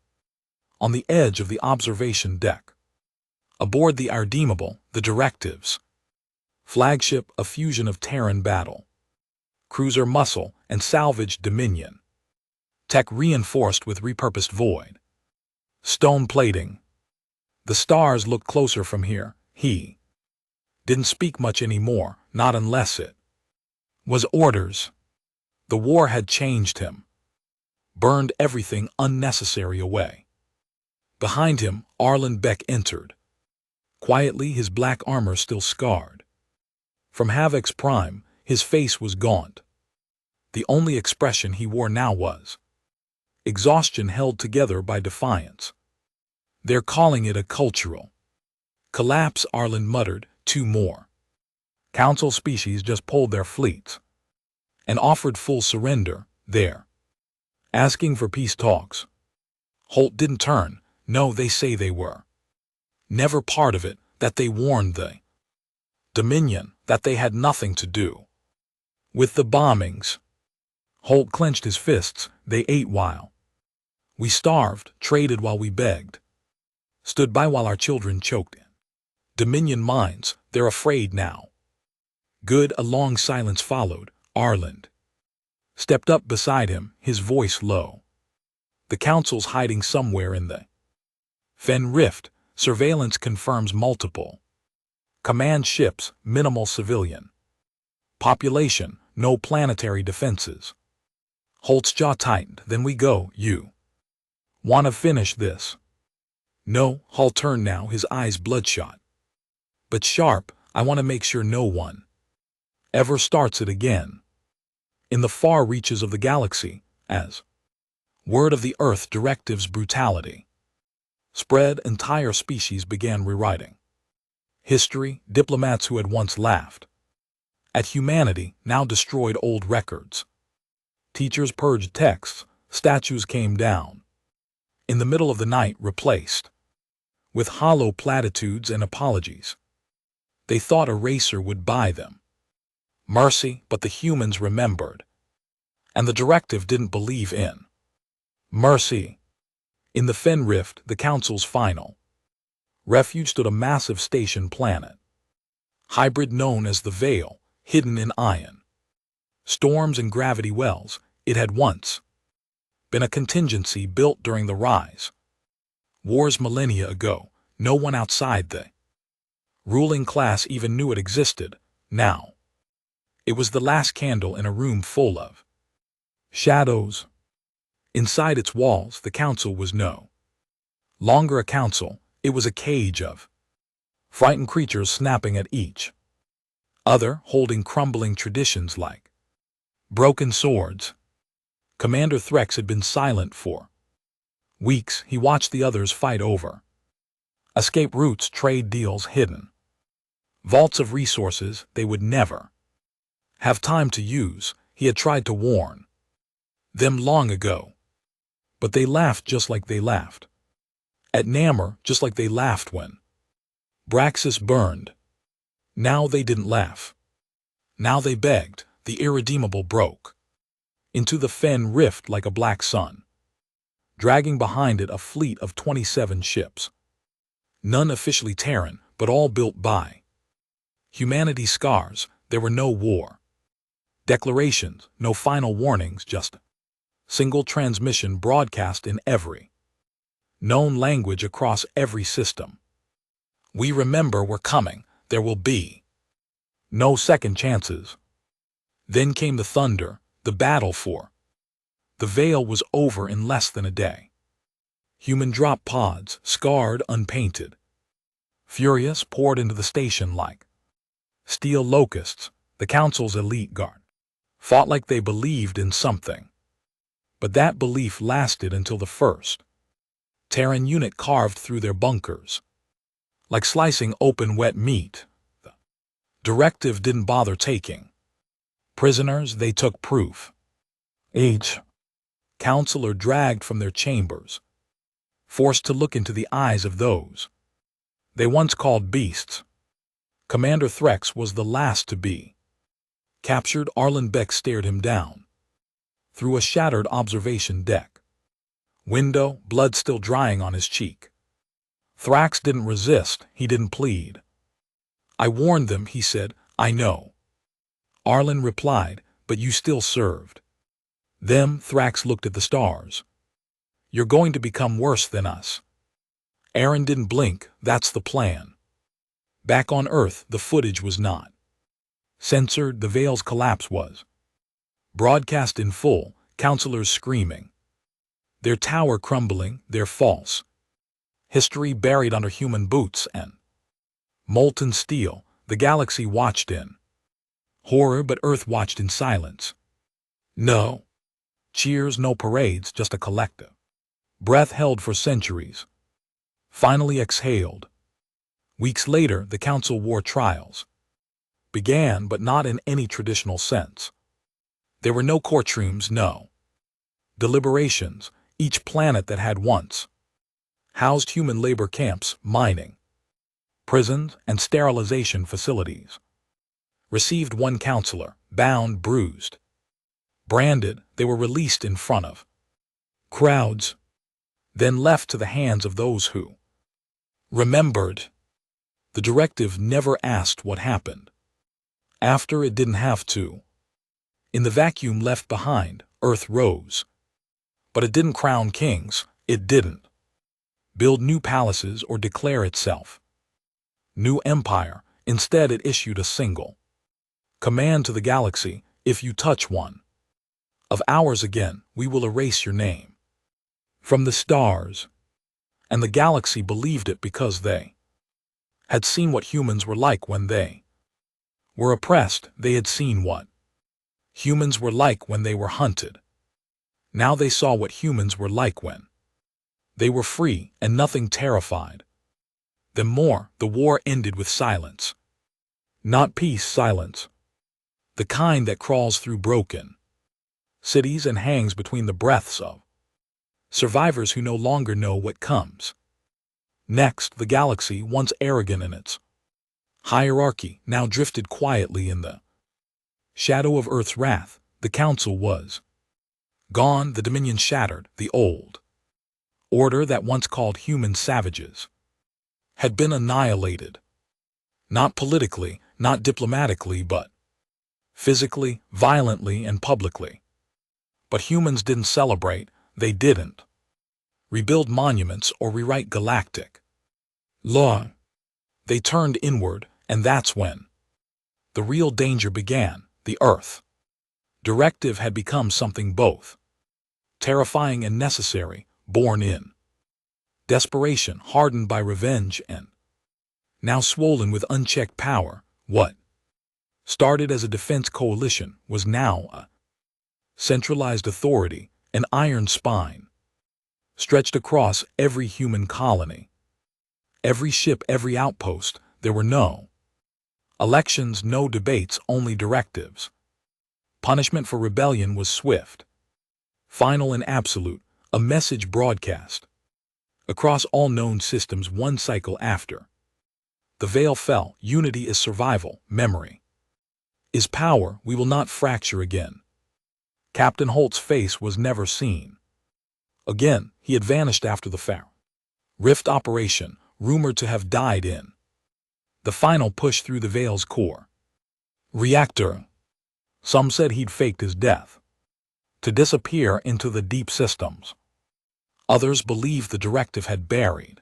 A: on the edge of the observation deck. Aboard the Irredeemable, the Directive's flagship, a fusion of Terran battle cruiser muscle and salvaged Dominion tech reinforced with repurposed void stone plating. The stars looked closer from here. He didn't speak much anymore, not unless it was orders. The war had changed him, burned everything unnecessary away. Behind him, Arlen Beck entered. Quietly, his black armor still scarred. From Havoc's prime, his face was gaunt. The only expression he wore now was exhaustion held together by defiance. They're calling it a cultural collapse, Arlen muttered. 2 more Council species just pulled their fleets and offered full surrender. They're asking for peace talks. Holt didn't turn. No, they say they were never part of it, that they warned the Dominion, that they had nothing to do with the bombings. Holt clenched his fists. They ate while we starved, traded while we begged, stood by while our children choked in Dominion mines. They're afraid now. Good. A long silence followed. Arlen stepped up beside him, his voice low. The Council's hiding somewhere in the Fen Rift. Surveillance confirms multiple. Command ships, minimal civilian population, no planetary defenses. Holt's jaw tightened. Then we go, you wanna finish this? No, Hull turned now, his eyes bloodshot. But sharp, I want to make sure no one ever starts it again. In the far reaches of the galaxy, as word of the Earth directives brutality spread, entire species began rewriting history. Diplomats who had once laughed at humanity now destroyed old records. Teachers purged texts, statues came down. In the middle of the night, replaced with hollow platitudes and apologies. They thought a racer would buy them mercy, but the humans remembered. And the directive didn't believe in mercy. In the Fen Rift, the Council's final refuge stood a massive station planet, hybrid known as the Veil, hidden in ion storms and gravity wells. It had once been a contingency built during the rise wars millennia ago. No one outside the ruling class even knew it existed. Now, it was the last candle in a room full of shadows. Inside its walls, the Council was no longer a council. It was a cage of frightened creatures snapping at each other, holding crumbling traditions like broken swords. Commander Threx had been silent for weeks. He watched the others fight over escape routes, trade deals, hidden vaults of resources they would never have time to use. He had tried to warn them long ago. But they laughed just like they laughed at Namor, just like they laughed when Braxis burned. Now they didn't laugh. Now they begged. The irredeemable broke into the Fen Rift like a black sun, dragging behind it a fleet of 27 ships. None officially Terran, but all built by humanity's scars. There were no war declarations, no final warnings, just single transmission broadcast in every known language across every system. We remember we're coming. There will be no second chances. Then came the thunder. The battle for the Veil was over in less than a day. Human drop pods, scarred, unpainted, furious, poured into the station like steel locusts. The Council's elite guard fought like they believed in something. But that belief lasted until the first Terran unit carved through their bunkers like slicing open wet meat. The directive didn't bother taking prisoners. They took proof. Each counselor dragged from their chambers, forced to look into the eyes of those they once called beasts. Commander Threx was the last to be captured. Arlen Beck stared him down through a shattered observation deck window, blood still drying on his cheek. Thrax didn't resist. He didn't plead. I warned them, he said. I know, Arlen replied, but you still served them. Thrax looked at the stars. You're going to become worse than us. Aaron didn't blink. That's the plan. Back on Earth, the footage was not censored. The Veil's collapse was broadcast in full, counselors screaming, their tower crumbling, their false history buried under human boots and molten steel. The galaxy watched in horror, but Earth watched in silence. No cheers, no parades, just a collective breath held for centuries, finally exhaled. Weeks later, the Council War trials began, but not in any traditional sense. There were no courtrooms, no deliberations. Each planet that had once housed human labor camps, mining prisons, and sterilization facilities received one counselor, bound, bruised, branded. They were released in front of crowds, then left to the hands of those who remembered. The directive never asked what happened after. It didn't have to. In the vacuum left behind, Earth rose. But it didn't crown kings, it didn't build new palaces or declare itself new empire. Instead, it issued a single command to the galaxy: if you touch one of ours again, we will erase your name from the stars. And the galaxy believed it because they had seen what humans were like when they were oppressed. They had seen what humans were like when they were hunted. Now they saw what humans were like when they were free, and nothing terrified them more. The war ended with silence. Not peace, silence. The kind that crawls through broken cities and hangs between the breaths of survivors who no longer know what comes next. The galaxy, once arrogant in its hierarchy, now drifted quietly in the shadow of Earth's wrath. The council was gone, the dominion shattered. The old order that once called humans savages had been annihilated. Not politically, not diplomatically, but physically, violently, and publicly. But humans didn't celebrate. They didn't rebuild monuments or rewrite galactic law. They turned inward, and that's when the real danger began. The Earth Directive had become something both terrifying and necessary, born in desperation, hardened by revenge, and now swollen with unchecked power. What started as a defense coalition was now a centralized authority, an iron spine stretched across every human colony, every ship, every outpost. There were no elections, no debates, only directives. Punishment for rebellion was swift, final, and absolute. A message broadcast across all known systems one cycle after the veil fell. Unity is survival. Memory is power. We will not fracture again. Captain Holt's face was never seen again. He had vanished after the Far Rift operation, rumored to have died in the final push through the Veil's core reactor. Some said he'd faked his death to disappear into the deep systems. Others believed the directive had buried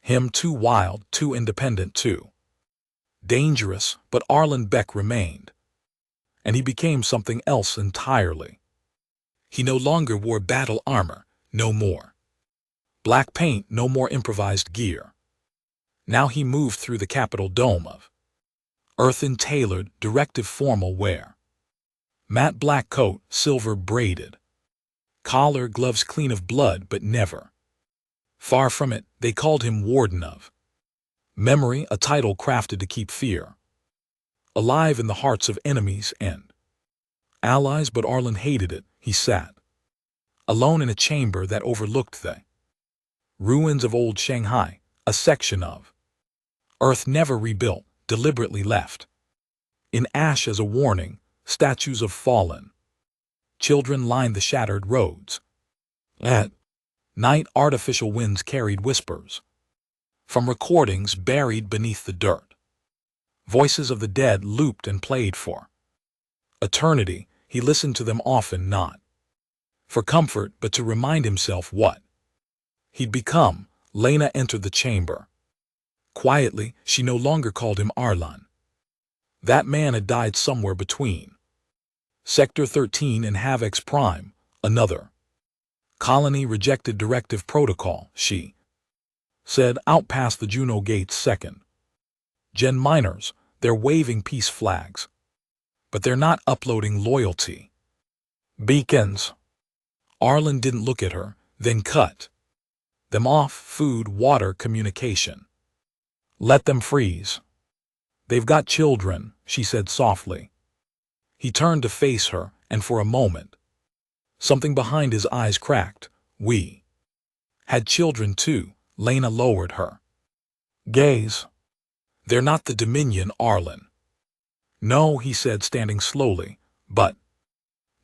A: him. Too wild, too independent, too dangerous. But Arlen Beck remained, and he became something else entirely. He no longer wore battle armor, no more black paint, no more improvised gear. Now he moved through the Capitol dome of Earth in tailored, directive formal wear. Matte black coat, silver braided collar, gloves clean of blood, but never far from it. They called him Warden of Memory, a title crafted to keep fear alive in the hearts of enemies and allies. But Arlen hated it. He sat alone in a chamber that overlooked the ruins of old Shanghai, a section of Earth never rebuilt, deliberately left in ash as a warning. Statues of fallen children lined the shattered roads. At night, artificial winds carried whispers from recordings buried beneath the dirt. Voices of the dead looped and played for eternity. He listened to them often, not for comfort, but to remind himself what he'd become. Lena entered the chamber quietly. She no longer called him Arlen. That man had died somewhere between Sector 13 and Havoc's Prime. Another colony rejected directive protocol, she said, out past the Juno Gates. Second gen miners, they're waving peace flags, but they're not uploading loyalty beacons. Arlen didn't look at her, then cut them off. Food, water, communication. Let them freeze. They've got children, she said softly. He turned to face her, and for a moment, something behind his eyes cracked. We had children too. Lena lowered her gaze. They're not the Dominion, Arlen. No, he said, standing slowly, but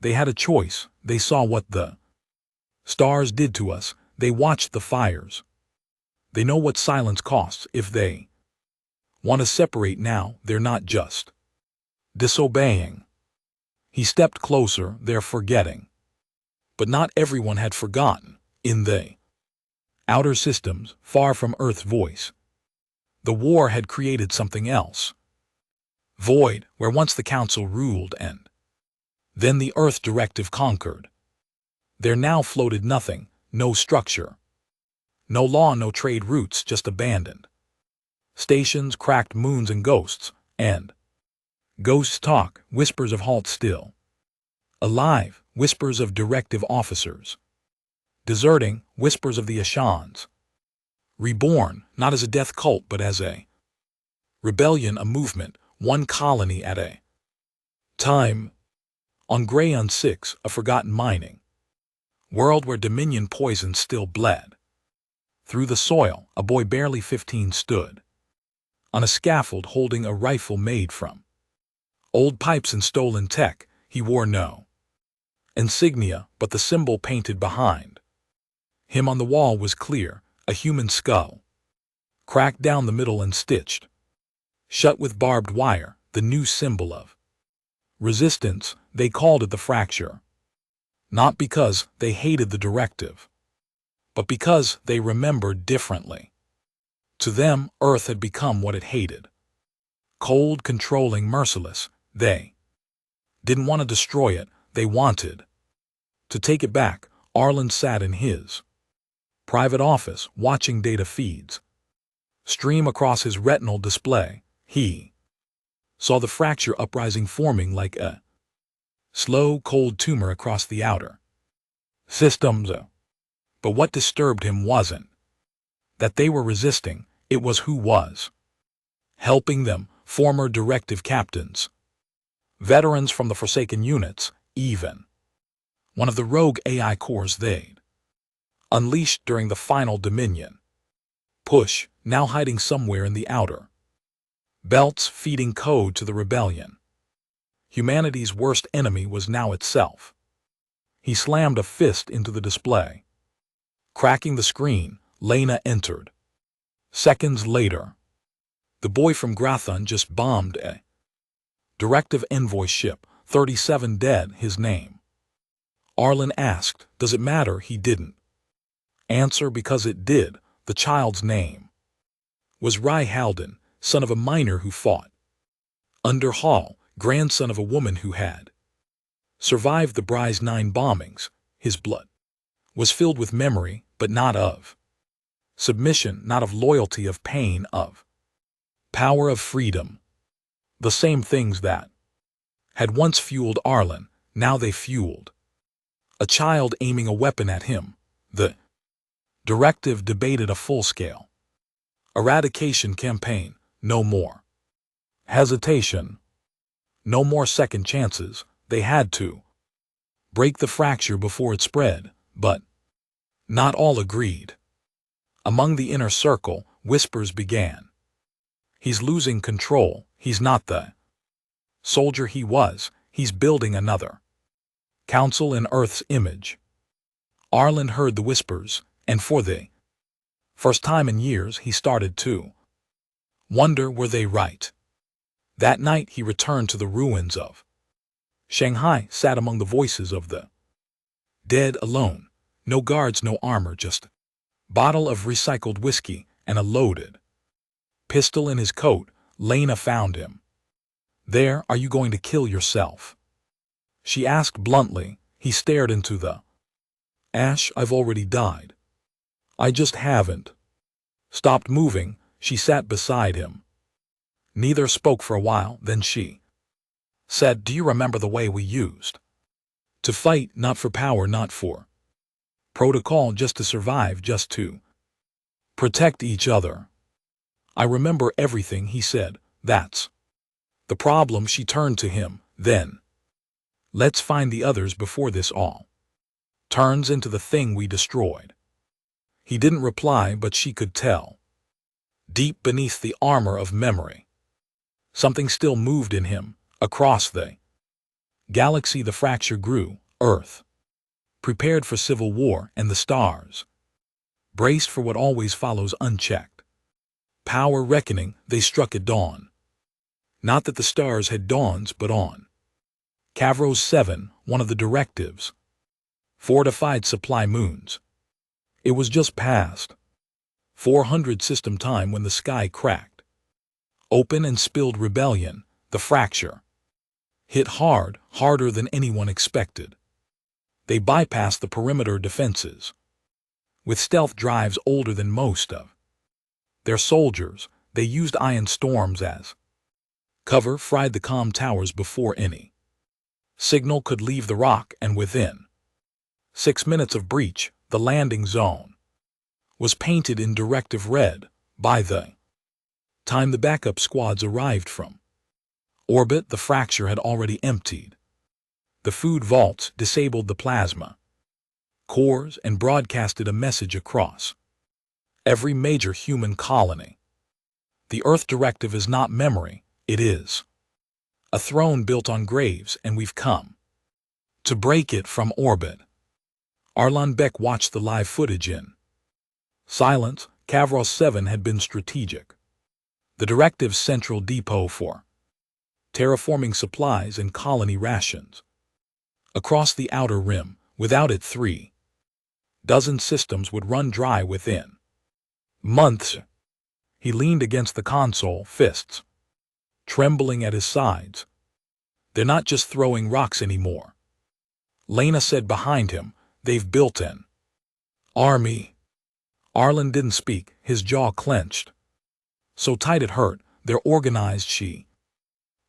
A: they had a choice. They saw what the stars did to us. They watched the fires. They know what silence costs. If they want to separate now, they're not just disobeying. He stepped closer. They're forgetting But not everyone had forgotten. In the outer systems, far from Earth's voice, the war had created something else. Void, where once the Council ruled and then the Earth Directive conquered. There now floated nothing, no structure. No law, no trade routes, just abandoned stations, cracked moons, and ghosts. And ghosts talk, whispers of halt still. Alive, whispers of directive officers. Deserting, whispers of the Ashans. Reborn, not as a death cult but as a rebellion, a movement, one colony at a time. On Grayon 6, a forgotten mining world where Dominion poison still bled. Through the soil, a boy barely 15 stood on a scaffold holding a rifle made from old pipes and stolen tech. He wore no insignia, but the symbol painted behind him on the wall was clear, a human skull, cracked down the middle and stitched shut with barbed wire, the new symbol of resistance. They called it the fracture, not because they hated the directive, but because they remembered differently. To them, Earth had become what it hated. Cold, controlling, merciless. They didn't want to destroy it, they wanted to take it back. Arlen sat in his private office, watching data feeds stream across his retinal display. He saw the fracture uprising, forming like a slow, cold tumor across the outer systems. But what disturbed him wasn't that they were resisting, it was who was helping them. Former directive captains, veterans from the Forsaken units, even one of the rogue AI cores they'd unleashed during the final Dominion push, now hiding somewhere in the outer belts, feeding code to the rebellion. Humanity's worst enemy was now itself. He slammed a fist into the display. Cracking the screen, Lena entered. Seconds later, the boy from Grathon just bombed a directive envoy ship, 37 dead, his name. Arlen asked, does it matter? He didn't answer because it did. The child's name was Rai Halden, son of a miner who fought under Hall, grandson of a woman who had survived the Bryce 9 bombings. His blood was filled with memory, but not of submission, not of loyalty, of pain, of power, of freedom. The same things that had once fueled Arlen, now they fueled a child aiming a weapon at him. The directive debated a full-scale eradication campaign. No more hesitation. No more second chances. They had to break the fracture before it spread, but not all agreed. Among the inner circle, whispers began. He's losing control. He's not the soldier he was. He's building another council in Earth's image. Arlen heard the whispers, and for the first time in years he started to wonder, were they right? That night he returned to the ruins of Shanghai, sat among the voices of the dead alone. No guards, no armor, just a bottle of recycled whiskey and a loaded pistol in his coat. Lena found him there. Are you going to kill yourself? She asked bluntly. He stared into the ash. I've already died. I just haven't stopped moving. She sat beside him. Neither spoke for a while, then she said, do you remember the way we used to fight? Not for power, not for protocol, just to survive, just to protect each other. I remember everything, he said. That's the problem. She turned to him. Then let's find the others before this all turns into the thing we destroyed. He didn't reply, but she could tell. Deep beneath the armor of memory, something still moved in him. Across the galaxy the fracture grew. Earth prepared for civil war, and the stars braced for what always follows unchecked power reckoning. They struck at dawn. Not that the stars had dawns, but on Kavros 7, one of the directives Fortified supply moons. It was just past 400 system time when the sky cracked. Open and spilled rebellion, the fracture. Hit hard, harder than anyone expected. They bypassed the perimeter defenses. With stealth drives older than most of their soldiers, they used ion storms as cover, fried the comm towers before any signal could leave the rock, and within 6 minutes of breach, the landing zone was painted in directive red. By the time the backup squads arrived from orbit, the fracture had already emptied the food vaults, disabled the plasma cores, and broadcasted a message across every major human colony. The Earth directive is not memory, it is a throne built on graves, and we've come to break it from orbit. Arlon Beck watched the live footage in silence. Kavros 7 had been strategic. The directive's central depot for terraforming supplies and colony rations. Across the outer rim, without it 3 dozen systems would run dry within months. He leaned against the console, fists trembling at his sides. They're not just throwing rocks anymore, Lena said behind him. They've built an army. Arlen didn't speak, his jaw clenched so tight it hurt. They're organized, she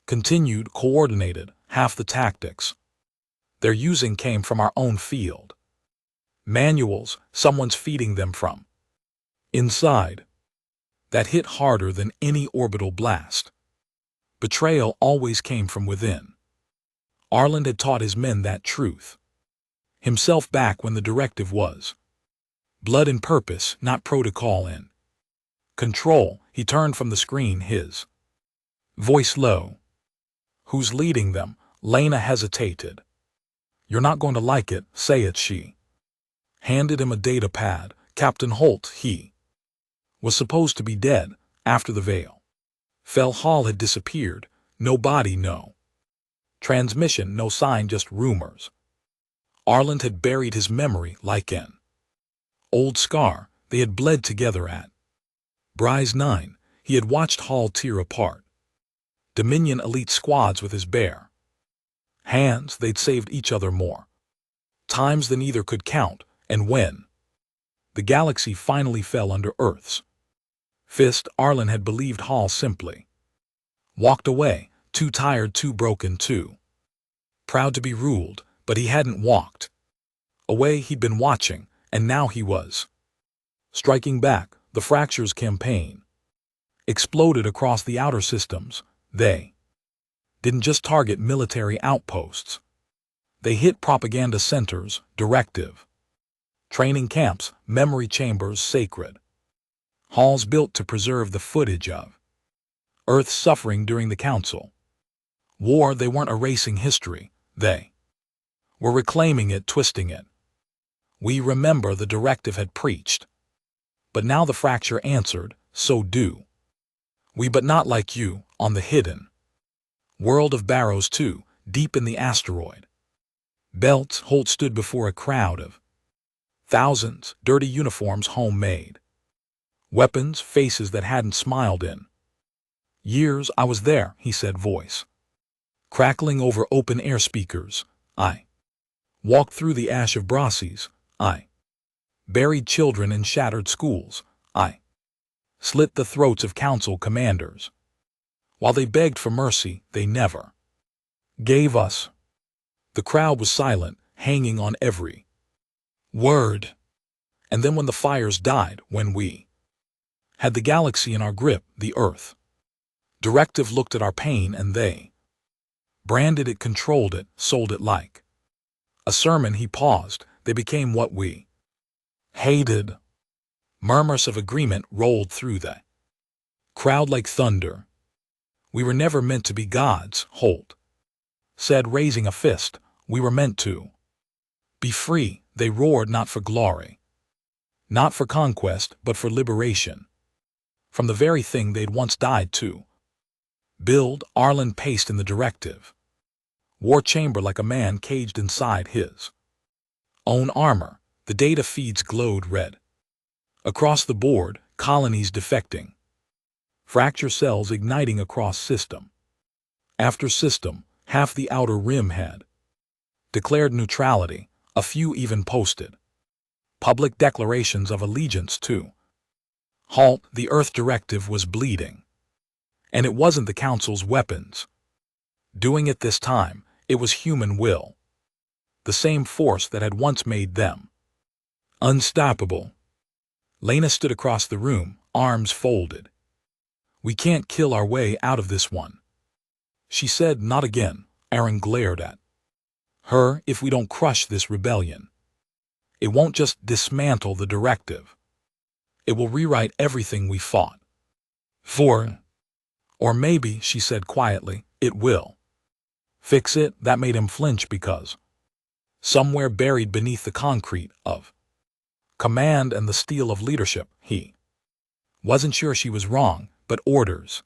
A: continued, coordinated. Half the tactics they're using came from our own field manuals, someone's feeding them from inside. That hit harder than any orbital blast. Betrayal always came from within. Arlen had taught his men that truth himself back when the directive was blood and purpose, not protocol and control. He turned from the screen, his voice low. Who's leading them? Lena hesitated. You're not going to like it, say it, she handed him a data pad. Captain Holt, he was supposed to be dead after the veil fell. Hall had disappeared. No body, no transmission, no sign, just rumors. Arlen had buried his memory like an old scar. They had bled together at Bryce 9. He had watched Hall tear apart Dominion elite squads with his bare hands. They'd saved each other more times than either could count. And when the galaxy finally fell under Earth's fist, Arlen had believed Hall simply walked away, too tired, too broken, too proud to be ruled. But he hadn't walked away. He'd been watching, and now he was striking back. The fractures campaign exploded across the outer systems. They didn't just target military outposts. They hit propaganda centers, directive training camps, memory chambers, sacred halls built to preserve the footage of Earth's suffering during the Council War. They weren't erasing history. They were reclaiming it, twisting it. We remember the directive had preached. But now the fracture answered, so do we, but not like you, on the hidden world of Barrows 2, deep in the asteroid belts. Holt stood before a crowd of thousands, dirty uniforms, homemade weapons, faces that hadn't smiled in years. I was there, he said, voice crackling over open-air speakers. I walked through the ash of Brasses. I buried children in shattered schools. I slit the throats of council commanders. While they begged for mercy, they never gave us. The crowd was silent, hanging on every word. And then when the fires died, when we had the galaxy in our grip, the Earth directive looked at our pain, and they branded it, controlled it, sold it like a sermon. He paused. They became what we hated. Murmurs of agreement rolled through the crowd like thunder. We were never meant to be gods, Holt said, raising a fist. We were meant to be free. They roared, not for glory, not for conquest, but for liberation from the very thing they'd once died to build. Arlen paced in the directive war chamber like a man caged inside his Own armor. The data feeds glowed red. Across the board, colonies defecting. Fracture cells igniting across system. After system, half the outer rim had declared neutrality, a few even posted public declarations of allegiance to halt. The Earth directive was bleeding. And it wasn't the Council's weapons doing it this time, it was human will. The same force that had once made them unstoppable. Lena stood across the room, arms folded. We can't kill our way out of this one. She said, not again. Aaron glared at her. If we don't crush this rebellion, it won't just dismantle the directive. It will rewrite everything we fought for. Or maybe, she said quietly, it will fix it. That made him flinch because somewhere buried beneath the concrete of command and the steel of leadership, he wasn't sure she was wrong, but orders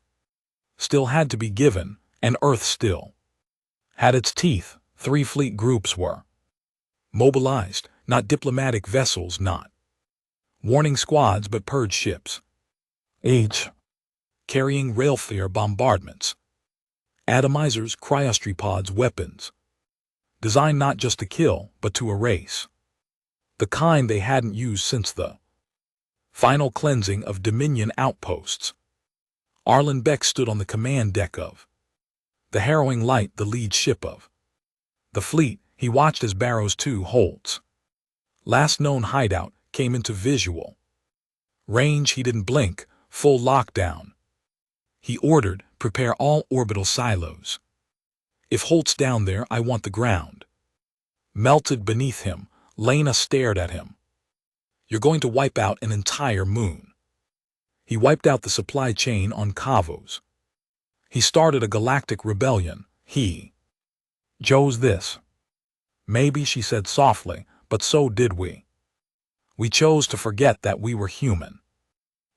A: still had to be given, and Earth still had its teeth. 3 fleet groups were mobilized, not diplomatic vessels, not warning squads, but purge ships, each carrying railfare bombardments, atomizers, cryostrypods, weapons designed not just to kill, but to erase. The kind they hadn't used since the final cleansing of Dominion outposts. Arlen Beck stood on the command deck of the Harrowing Light, the lead ship of the fleet. He watched as Barrows 2, Holt's last known hideout, came into visual range. He didn't blink. Full lockdown. He ordered, prepare all orbital silos. If Holt's down there, I want the ground melted beneath him. Lena stared at him. You're going to wipe out an entire moon. He wiped out the supply chain on Kavos. He started a galactic rebellion. He chose this. Maybe, she said softly, but so did we. We chose to forget that we were human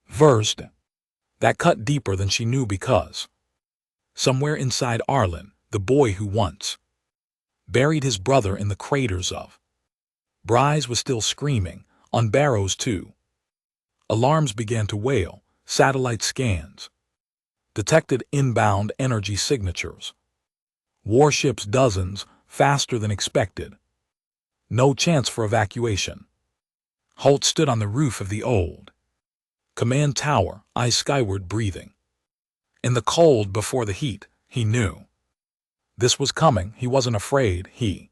A: first. That cut deeper than she knew, because somewhere inside Arlen, the boy who once buried his brother in the craters of Bryce, was still screaming. On Barrows 2, alarms began to wail. Satellite scans detected inbound energy signatures. Warships dozens, faster than expected. No chance for evacuation. Holt stood on the roof of the old command tower, eyes skyward, breathing in the cold before the heat. He knew this was coming. He wasn't afraid. He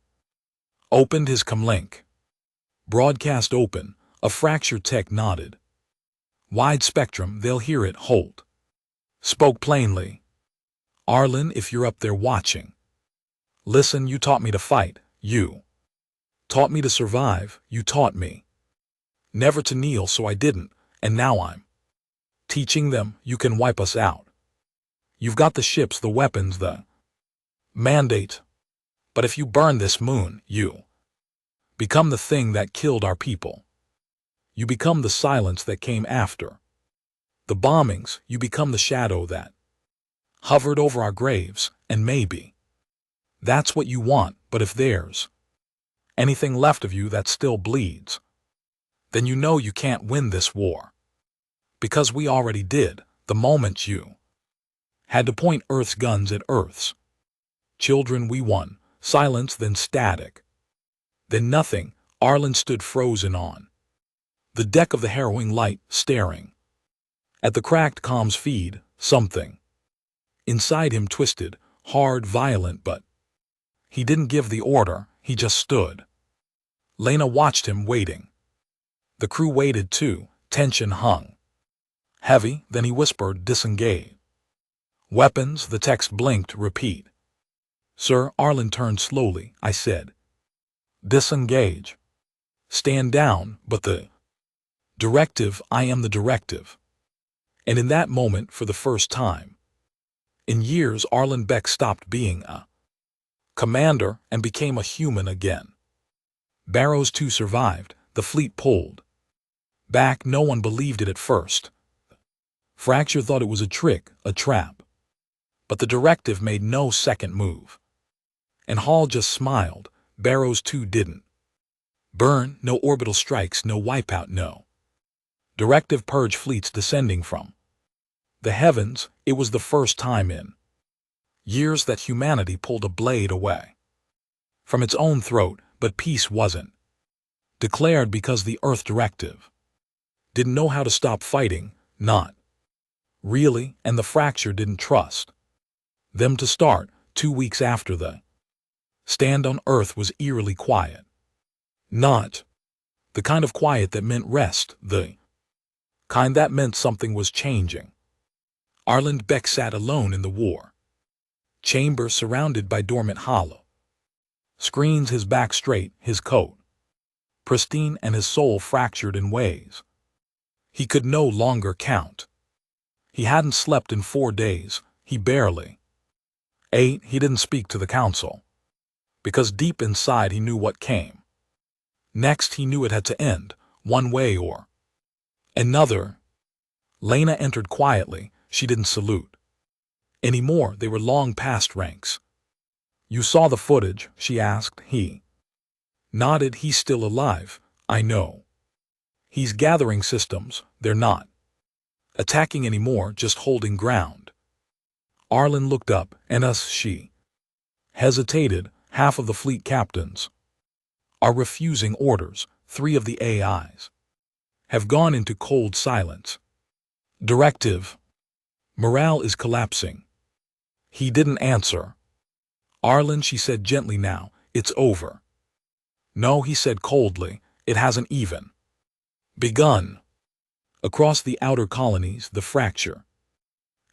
A: opened his comlink. Broadcast open. A fracture tech nodded. Wide spectrum, they'll hear it. Holt spoke plainly. Arlen, if you're up there watching, listen. You taught me to fight. You taught me to survive. You taught me never to kneel, so I didn't. And now I'm teaching them. You can wipe us out. You've got the ships, the weapons, the mandate. But if you burn this moon, you become the thing that killed our people. You become the silence that came after the bombings. You become the shadow that hovered over our graves. And maybe that's what you want. But if there's anything left of you that still bleeds, then you know you can't win this war. Because we already did, the moment you had to point Earth's guns at Earth's children. We won. Silence, then static. Then nothing. Arlen stood frozen on the deck of the Harrowing Light, staring at the cracked comms feed. Something inside him twisted, hard, violent, but he didn't give the order. He just stood. Lena watched him, waiting. The crew waited too. Tension hung heavy. Then he whispered, disengage. Weapons. The text blinked. Repeat. Sir. Arlen turned slowly. I said, disengage. Stand down. But the directive. I am the directive. And in that moment, for the first time in years, Arlen Beck stopped being a commander and became a human again. Barrows 2 survived. The fleet pulled back. No one believed it at first. Fracture thought it was a trick, a trap. But the directive made no second move. And Hall just smiled. Barrows 2 didn't. Burn, no orbital strikes, no wipeout, no directive purge fleets descending from the heavens. It was the first time in years that humanity pulled a blade away from its own throat, but peace wasn't declared because the Earth Directive didn't know how to stop fighting, not really, and the fracture didn't trust them to start. 2 weeks after the stand on Earth was eerily quiet. Not the kind of quiet that meant rest, the kind that meant something was changing. Arland Beck sat alone in the war chamber, surrounded by dormant hollow screens, his back straight, his coat pristine, and his soul fractured in ways he could no longer count. He hadn't slept in 4 days, he barely ate, he didn't speak to the council, because deep inside he knew what came next. He knew it had to end, one way or another. Lena entered quietly. She didn't salute anymore. They were long past ranks. "You saw the footage?" she asked. He nodded. "He's still alive, I know. He's gathering systems. They're not attacking anymore, just holding ground." Arlen looked up, and she hesitated. "Half of the fleet captains are refusing orders. 3 of the AIs have gone into cold silence. Directive. Morale is collapsing." He didn't answer. "Arlen," she said gently, "now, it's over." "No," he said coldly, "it hasn't even begun." Across the outer colonies, the fracture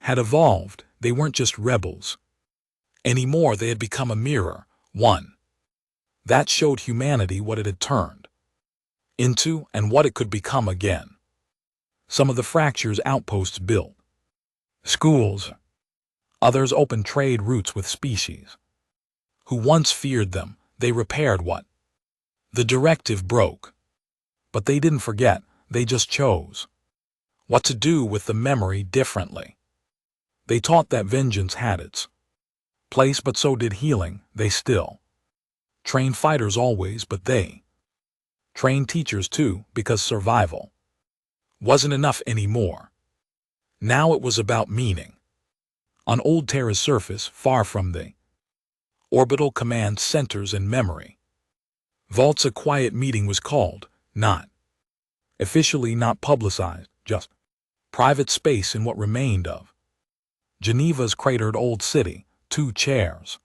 A: had evolved. They weren't just rebels anymore. They had become a mirror, one that showed humanity what it had turned into and what it could become again. Some of the fracture's outposts built schools. Others opened trade routes with species who once feared them. They repaired what the directive broke. But they didn't forget, they just chose what to do with the memory differently. They taught that vengeance had its place, but so did healing. They still trained fighters always, but they trained teachers too, because survival wasn't enough anymore. Now it was about meaning. On Old Terra's surface, far from the orbital command centers and memory vaults, a quiet meeting was called, not officially, not publicized, just private space in what remained of Geneva's cratered old city. 2 chairs,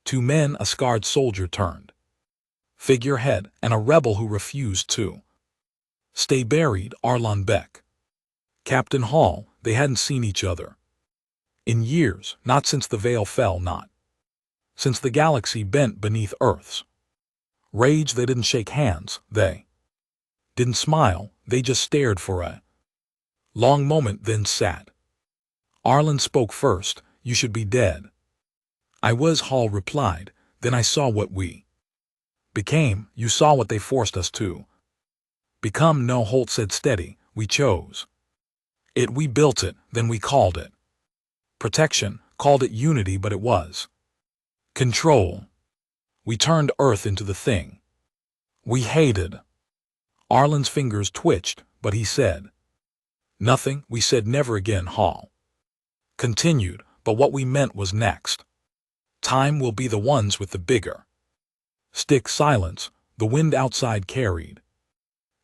A: 2 men, a scarred soldier turned figurehead, and a rebel who refused to stay buried. Arlen Beck, Captain Hall. They hadn't seen each other in years, not since the veil fell, not since the galaxy bent beneath Earth's rage. They didn't shake hands, they didn't smile, they just stared for a long moment, then sat. Arlen spoke first. "You should be dead." "I was," Hall replied. "Then I saw what we became." "You saw what they forced us to become." "No," Holt said steady. "We chose it. We built it. Then we called it protection, called it unity, but it was control. We turned Earth into the thing we hated." Arlen's fingers twitched, but he said nothing. "We said never again," Hall continued, "but what we meant was next time will be the ones with the bigger stick." Silence. The wind outside carried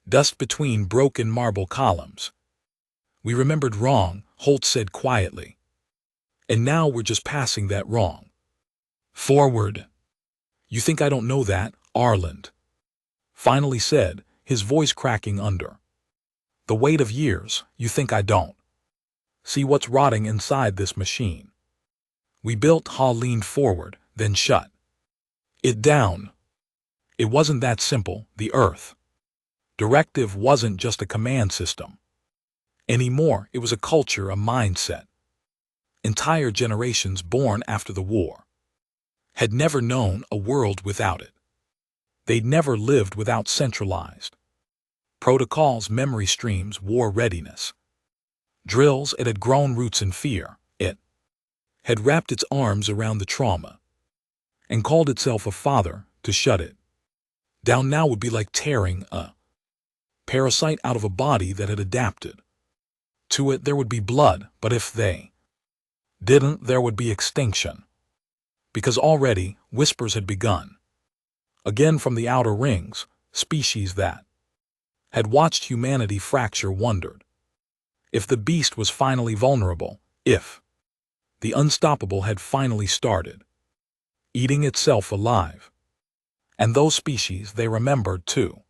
A: dust between broken marble columns. "We remembered wrong," Holt said quietly. "And now we're just passing that wrong forward." "You think I don't know that?" Arlen finally said, his voice cracking under the weight of years. "You think I don't see what's rotting inside this machine we built?" Hall leaned forward, then shut it down. "It wasn't that simple. The Earth Directive wasn't just a command system anymore. It was a culture, a mindset. Entire generations born after the war had never known a world without it. They'd never lived without centralized protocols, memory streams, war readiness drills. It had grown roots in fear. It had wrapped its arms around the trauma and called itself a father to shut it Down now would be like tearing a parasite out of a body that had adapted. To it there would be blood, but if they didn't, there would be extinction. Because already whispers had begun. Again from the outer rings, species that had watched humanity fracture wondered. If the beast was finally vulnerable, if the unstoppable had finally started, eating itself alive. And those species they remembered too.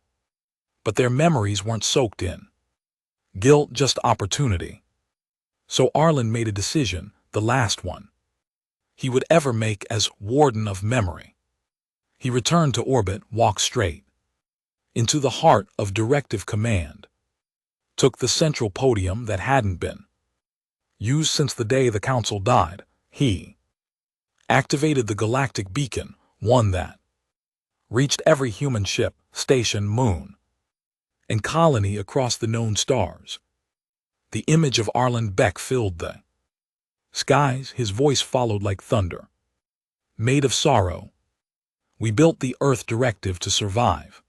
A: But their memories weren't soaked in guilt, just opportunity. So Arlen made a decision, the last one he would ever make as Warden of Memory. He returned to orbit, walked straight into the heart of Directive Command, took the central podium that hadn't been used since the day the Council died. He activated the galactic beacon, one that reached every human ship, station, moon, and colony across the known stars. The image of Arlen Beck filled the skies, his voice followed like thunder. Made of sorrow, we built the Earth Directive to survive.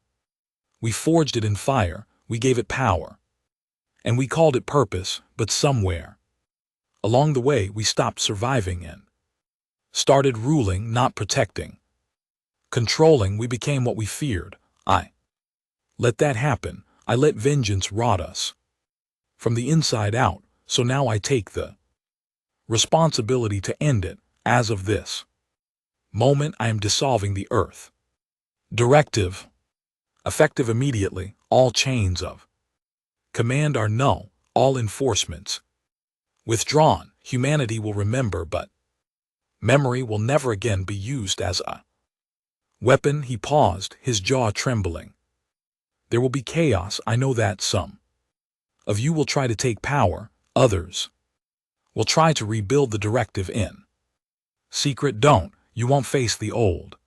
A: We forged it in fire, we gave it power. And we called it purpose, but somewhere along the way we stopped surviving and started ruling, not protecting. Controlling, we became what we feared. I let that happen. I let vengeance rot us from the inside out, so now I take the responsibility to end it. As of this moment, I am dissolving the Earth Directive. Effective immediately, all chains of command are null, all enforcements withdrawn. Humanity will remember, but memory will never again be used as a weapon. He paused, his jaw trembling. There will be chaos, I know that. Some of you will try to take power, others will try to rebuild the directive in secret. Don't, you won't face the old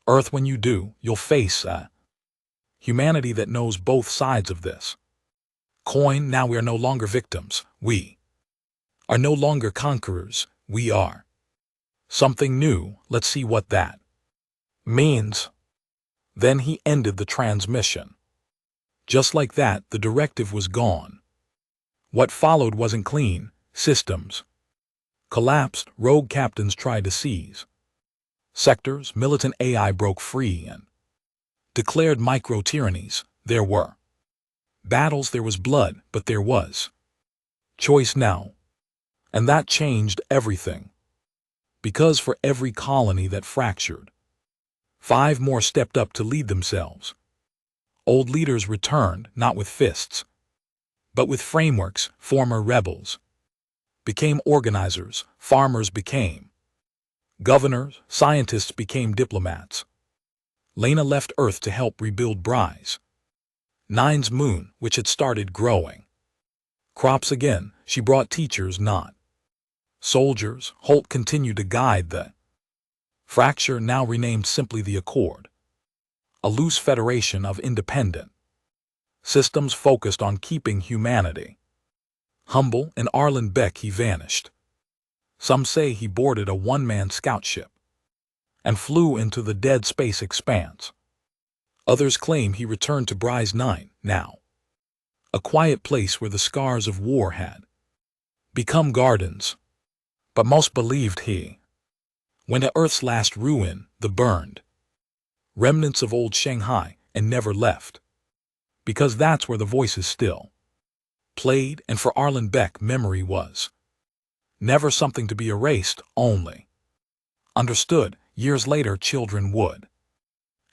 A: Earth. When you do, you'll face a humanity that knows both sides of this coin. Now we are no longer victims, we are no longer conquerors, we are something new. Let's see what that means. Then he ended the transmission. Just like that, the directive was gone. What followed wasn't clean. Systems collapsed, rogue captains tried to seize sectors, militant AI broke free and declared micro-tyrannies. There were battles, there was blood, but there was choice now. And that changed everything. Because for every colony that fractured, 5 more stepped up to lead themselves. Old leaders returned, not with fists, but with frameworks. Former rebels became organizers, farmers became governors, scientists became diplomats. Lena left Earth to help rebuild Bryce Nine's moon, which had started growing crops again. She brought teachers, not soldiers. Holt continued to guide the fracture, now renamed simply the Accord, a loose federation of independent systems focused on keeping humanity humble. And Arlen Beck, he vanished. Some say he boarded a one-man scout ship and flew into the dead space expanse. Others claim he returned to Bryce 9, now a quiet place where the scars of war had become gardens. But most believed he went to Earth's last ruin, the burned remnants of old Shanghai, and never left. Because that's where the voices still played. And for Arlen Beck, memory was never something to be erased, only understood. Years later, children would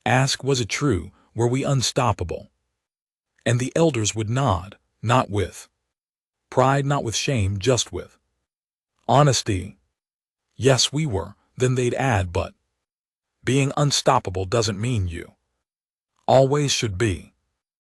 A: ask, was it true? Were we unstoppable? And the elders would nod, not with pride, not with shame, just with honesty. Yes, we were. Then they'd add, but being unstoppable doesn't mean you always should be.